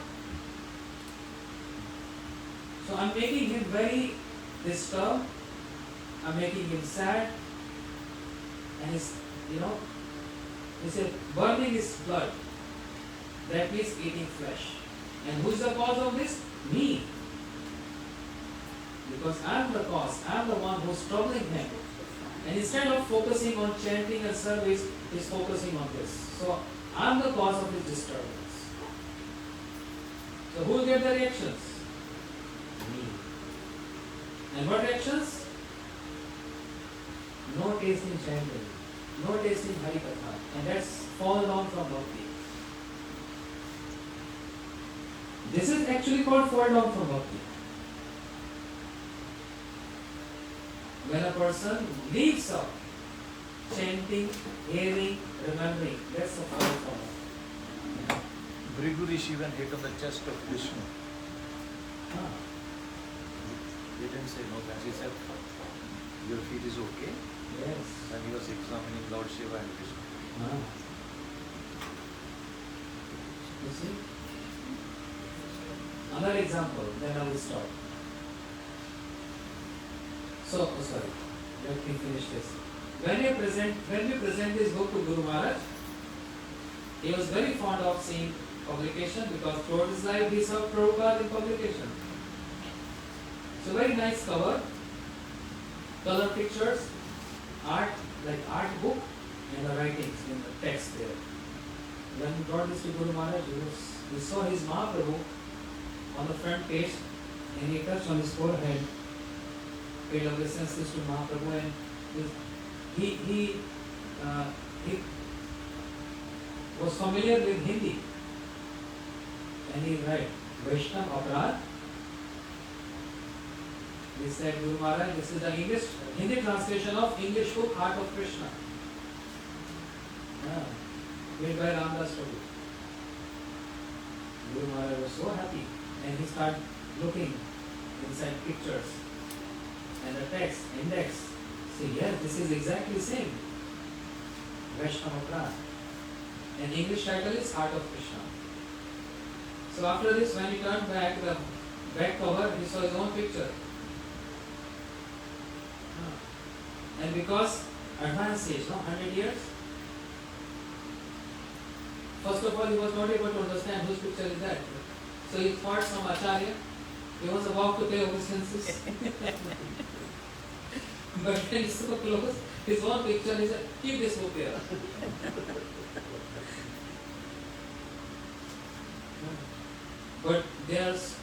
So I'm making him very disturbed. I'm making him sad. And he's burning his blood. That means eating flesh. And who's the cause of this? Me. Because I'm the cause. I'm the one who's troubling him. And instead of focusing on chanting and service, he's focusing on this. So I'm the cause of his disturbance. So who will get the reactions? Me. And what reactions? No taste in chanting. No taste in Harikatha. And that's fall down from bhakti. This is actually called fall down from bhakti. When a person leaves out chanting, hearing, remembering, that's a fall from bhakti. Bhrigu Rishi even hit on the chest of Vishnu. He didn't say no thanks. He said, your feet is okay. Yes. And he was examining Lord Shiva and Vishnu. You see? Another example, then I will stop. So, sorry, let me finish this. When we present this book to Guru Maharaj, he was very fond of seeing publication because throughout his life he saw Prabhupada in publication. So very nice cover, color pictures, art, like art book, and the writings in the text there. When we brought this to Guru Maharaj, we saw his Mahaprabhu on the front page, and he touched on his forehead, paid obeisances to Mahaprabhu, and he was familiar with Hindi, and he wrote Vaishnava Aparadh. He said, Guru Maharaj, this is the Hindi translation of English book Heart of Krishna, made by Ramdas Prabhu. Guru Maharaj was so happy, and he started looking inside pictures and the text, index. See, yes, this is exactly the same. Vaishnava Aparadh. And English title is Heart of Krishna. So after this, when he turned back, the back cover, he saw his own picture. And because advanced age, 100 years, first of all, he was not able to understand whose picture is that. So he thought some Acharya, he was about to pay obeisances. But when he so close, his own picture, he said, keep this book here. But there's,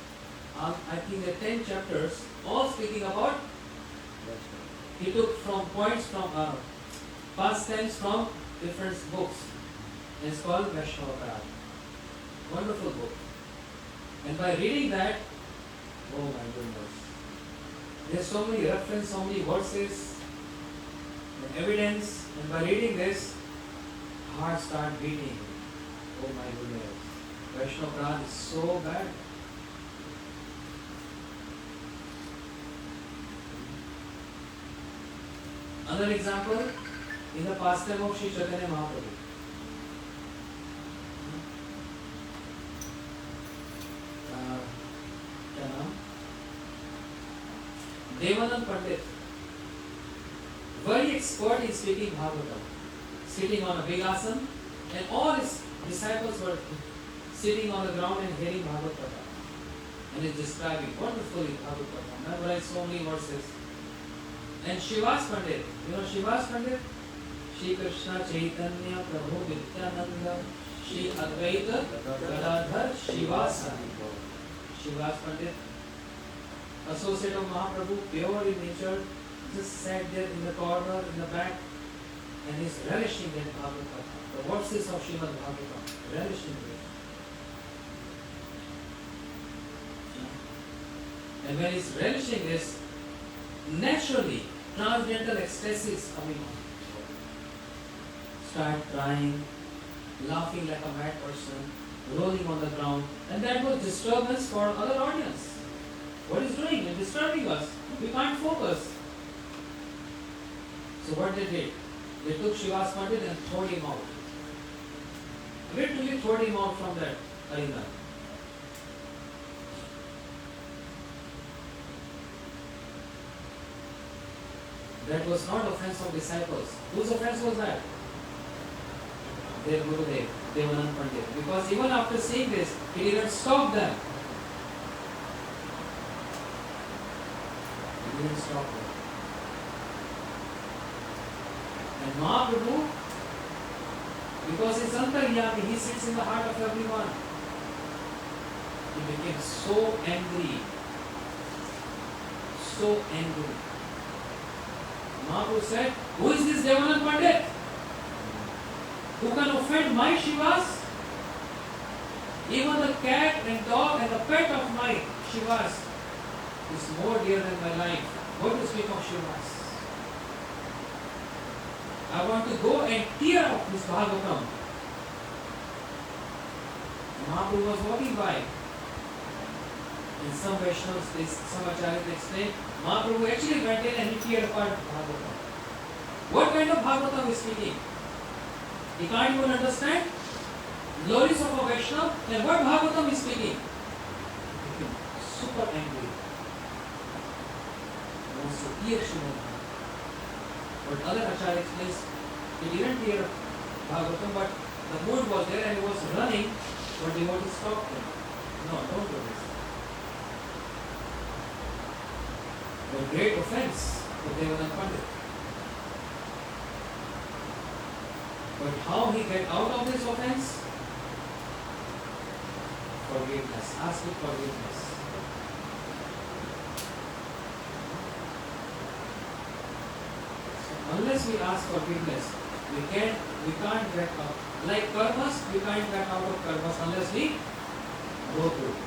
I think there are 10 chapters, all speaking about, he took from points from, past tense from different books. It's called Vaishnava Aparadh. Wonderful book. And by reading that, oh my goodness, there's so many references, so many verses, and evidence, and by reading this, heart start beating. Oh my goodness, Vaishnava Prad is so bad. Another example, in the pastime of Sri Chaitanya Mahaprabhu. क्या नाम? Devanand Pandit, very expert in speaking Bhagavatam, sitting on a big asana, and all his disciples were sitting on the ground and hearing Bhagavatam. And he's describing wonderfully Bhagavatam, memorized so many verses. And Shivas Pandit, you know Shivas Pandit? Shri Krishna Chaitanya Prabhu Nityananda Shri Advaita Gadadhar Shivas Shivas Pandit, associate of Mahaprabhu, pure in nature, just sat there in the corner, in the back, and is relishing in Bhagavatam. The verses of Srimad Bhagavatam, relishing it. And when he's relishing this, naturally, transcendental ecstasy is coming on. Start crying, laughing like a mad person, rolling on the ground, and that was disturbance for other audience. What is doing? It's disturbing us. We can't focus. So what they did? They took Shivas Pandit and threw him out. Literally threw him out from that arena. That was not offense of disciples. Whose offense was that? Their Gurudev, Devanand Pandit. Because even after seeing this, he didn't stop them. He didn't stop them. And Mahaprabhu, because he's Antaryami, he sits in the heart of everyone. He became so angry. So angry. Mahaprabhu said, who is this Devanand Pandit? Who can offend my Shivas? Even the cat and dog and the pet of my Shivas is more dear than my life. What to speak of Shivas? I want to go and tear up this Bhagavatam. Mahaprabhu was walking by. In some Vaishnavas, some Acharyas explain, Mahaprabhu actually went in and he teared apart Bhagavatam. What kind of Bhagavatam is speaking? He can't even understand glories of a Vaishnava, and what Bhagavatam is speaking? He became super angry. He wants to tear Srimad Bhagavatam. But other Acharya explains, he didn't tear Bhagavatam, but the mood was there and he was running, but devotees stopped him. No, don't do this. A great offense to Devanand Pandit. But how he get out of this offense? Forgiveness. Ask for forgiveness. So unless we ask forgiveness, we can't get out. Like karmas, we can't get out of karmas unless we go through.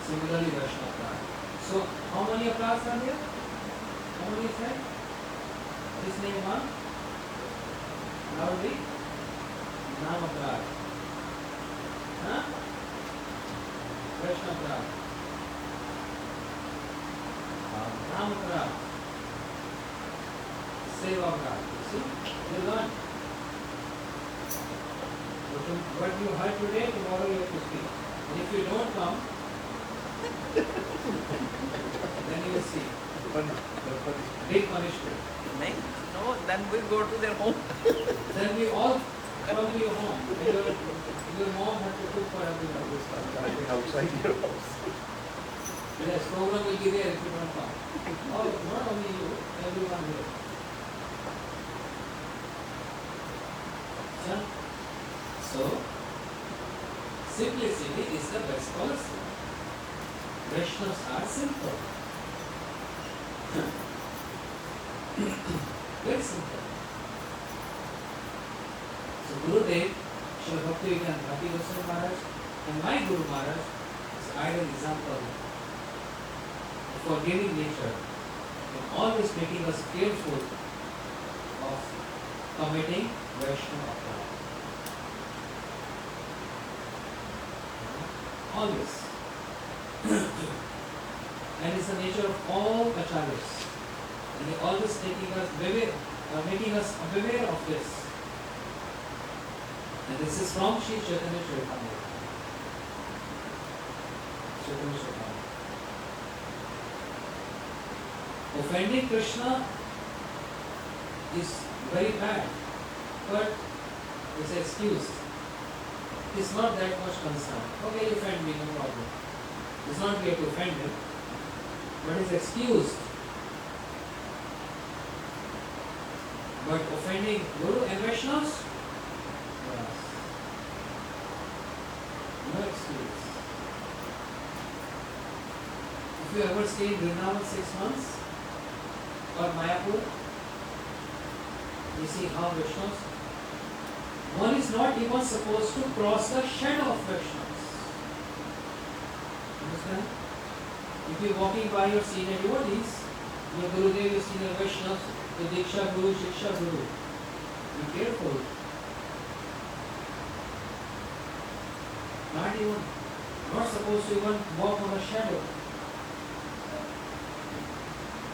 Similarly, Vaishnava. So, how many applause are there? How many is there? This name one? Loudly? Nam applause. Huh? Krishna applause. Nam applause. Seva applause. See? You learn. What you heard today, tomorrow you have to speak. And if you don't come, then you will see. Big punishment. No, then we go to their home. Then we all come to your home. Your mom had to cook for everyone. Starting outside your house. Yes, program will be there if you don't come. Oh, not only you, everyone here. So, simplicity is the best policy. Vaishnavas are simple. Very simple. So Gurudev, Srila Bhakti Goswami Maharaj, and my Guru Maharaj, ideal example of forgiving nature and always making us careful of committing Vaishnava apart. Always. And it's the nature of all acharyas. And they always making us aware of this. And this is from Sri Chaitanya Charitamrita. Chaitanya Charitamrita. Offending Krishna is very bad, but it's excused. It's not that much concern. Okay, you offend me, no problem. It's not we have to offend him, but it's excused. But offending Guru and Vaishnavas, yes. No excuse. If you ever stay in Vrindavan 6 months or Mayapur, you see how Vaishnavas, one is not even supposed to cross the shadow of Vaishnavas. Understand? If you are walking by your senior devotees, your Gurudev, your senior Vaishnavas, the Diksha Guru, Shiksha Guru, be careful. Not supposed to even walk on a shadow.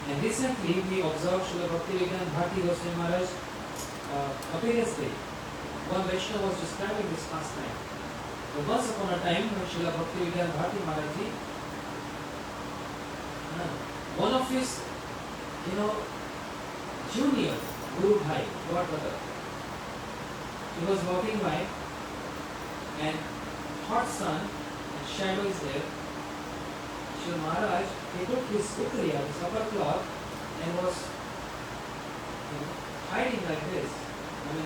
And recently we observed Srila Bhaktivedanta Bharti Goswami Maharaj appearance day. One Vaishnava was describing this pastime. So once upon a time when Srila Bhaktivedanta Bharti Maharaj ji, one of his, junior Guru Bhai, godbrother, he was walking by and hot sun and shadow is there. Sri Maharaj, he took his ukriya, his upper cloth, and was hiding like this,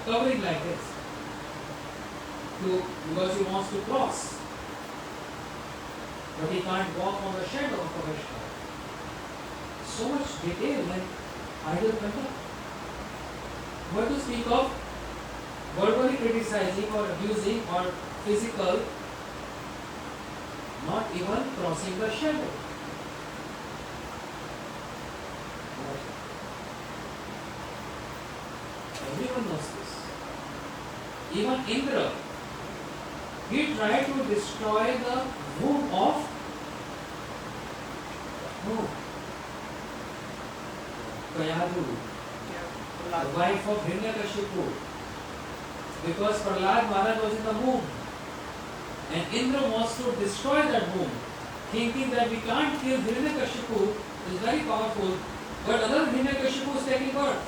covering like this, because he wants to cross. But he can't walk on the shadow of the Vaishnava. So much detail and idle conduct. What to speak of verbally criticizing or abusing or physical, not even crossing the shadow. Everyone knows this. Even Indra, he tried to destroy the womb of Kayadu, the wife of Hiranyakashipu, because Prahlad Maharaj was in the womb. And Indra wants to destroy that womb, thinking that we can't kill Hiranyakashipu, who is very powerful, but another Hiranyakashipu is taking birth.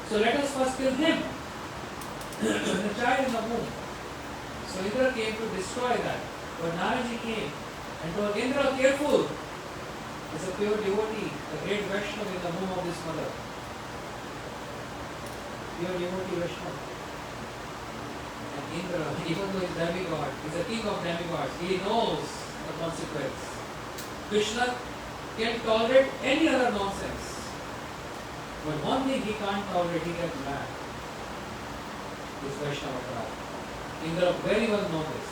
So let us first kill him, the child in the womb. So Indra came to destroy that. But Naraji came and told Indra, careful, is a pure devotee, a great Vaishnava in the womb of this mother. Pure devotee Vaishnava. And Indra, even though he is demigod, he is a king of demigods, he knows the consequence. Krishna can tolerate any other nonsense. But one thing he can't tolerate, he gets mad. This Vaishnava Prabhu. Indra very well knows this.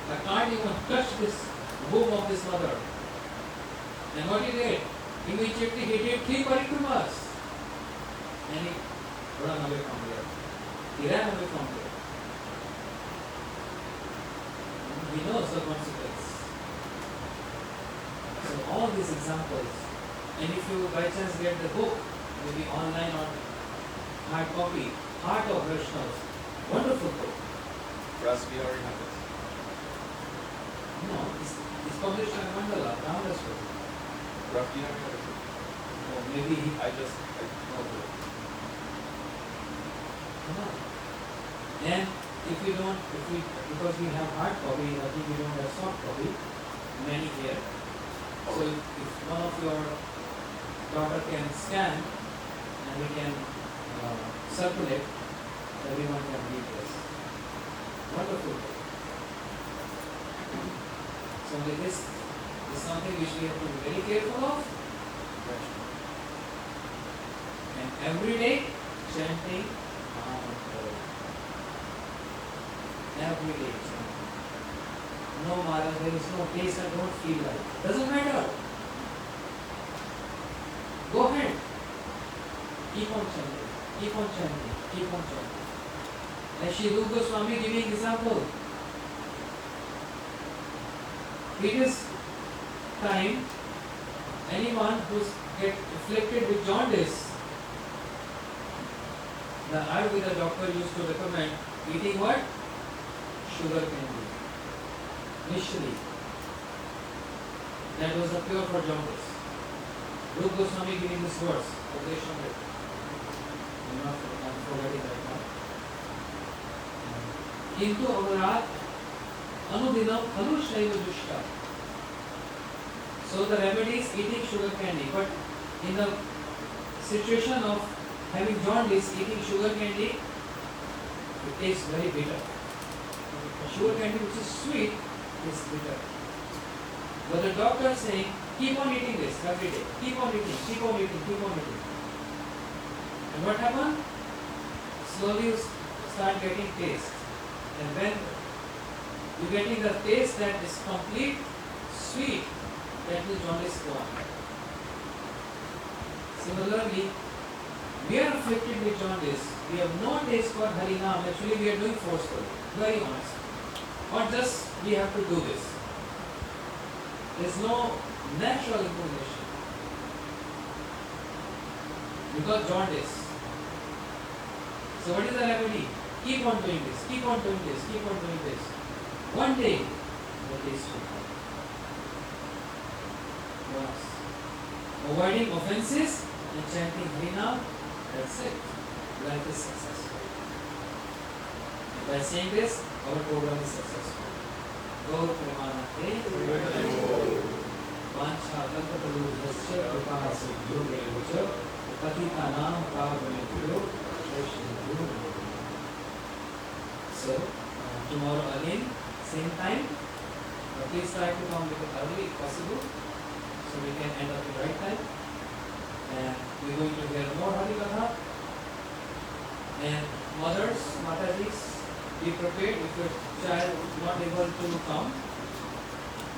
I can't even touch this womb of this mother. And what he did? Immediately he did 3 parikrimas. And he ran away from there. He ran away from there. He knows the consequence. So all these examples, and if you by chance get the book, maybe online or hard copy, Heart of Vaishnavas, wonderful book. Russ, we already have this. No, it's published in Mandala, Ramdas book. Russ, do you have it? Or maybe he... I know it. And if we don't, because we have hard copy, I think we don't have soft copy, many here. So if one of your daughter can scan and we can circulate, everyone can read this. Wonderful. So this is something which we have to be very careful of. And every day chanting mantra. Every day chanting. No Maharaj, there is no taste, I don't feel like. Doesn't matter. Go ahead. Keep on chanting. Keep on chanting. Keep on chanting. Like Shri Rupa Goswami giving example. It is time anyone who's get afflicted with jaundice, the Ayurveda doctor used to recommend eating what? Sugar candy. Initially. That was the cure for jaundice. Rupa Goswami giving this verse. I'm forgetting right now. Kintu avarat anudinam khalushaiva dushta. So the remedy is eating sugar candy. But in the situation of having jaundice, eating sugar candy, it tastes very bitter. Sugar candy which is sweet is bitter. But the doctor is saying, keep on eating this every day. Keep on eating, keep on eating, keep on eating. And what happened? Slowly you start getting taste. And when you're getting the taste that is complete, sweet, that means jaundice gone. Similarly, we are afflicted with jaundice. We have no taste for Harinam. Actually, we are doing forcefully. Very honest. Or just we have to do this. There is no natural inclination. Because jaundice. So what is the remedy? Keep on doing this, keep on doing this, keep on doing this. One day, the taste will come. Once. Avoiding offenses and chanting Harinam, that's it. Life is successful. And by saying this, our program is successful. Gaur Premanate, Vancha Kalpatarudhasya Kripa Siddho Devacha, Patitanam Pavanebhyo, Vaishnavyo. So, tomorrow again, same time. Please try to come a little early if possible, so we can end up in right time. And we're going to hear more Harikatha. And mothers, Matajis, be prepared. If your child is not able to come,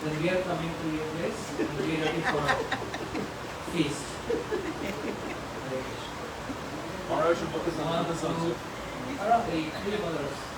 then we are coming to your place and be ready for a feast. Hare Krishna. Maharaj should book his Around 3 mothers.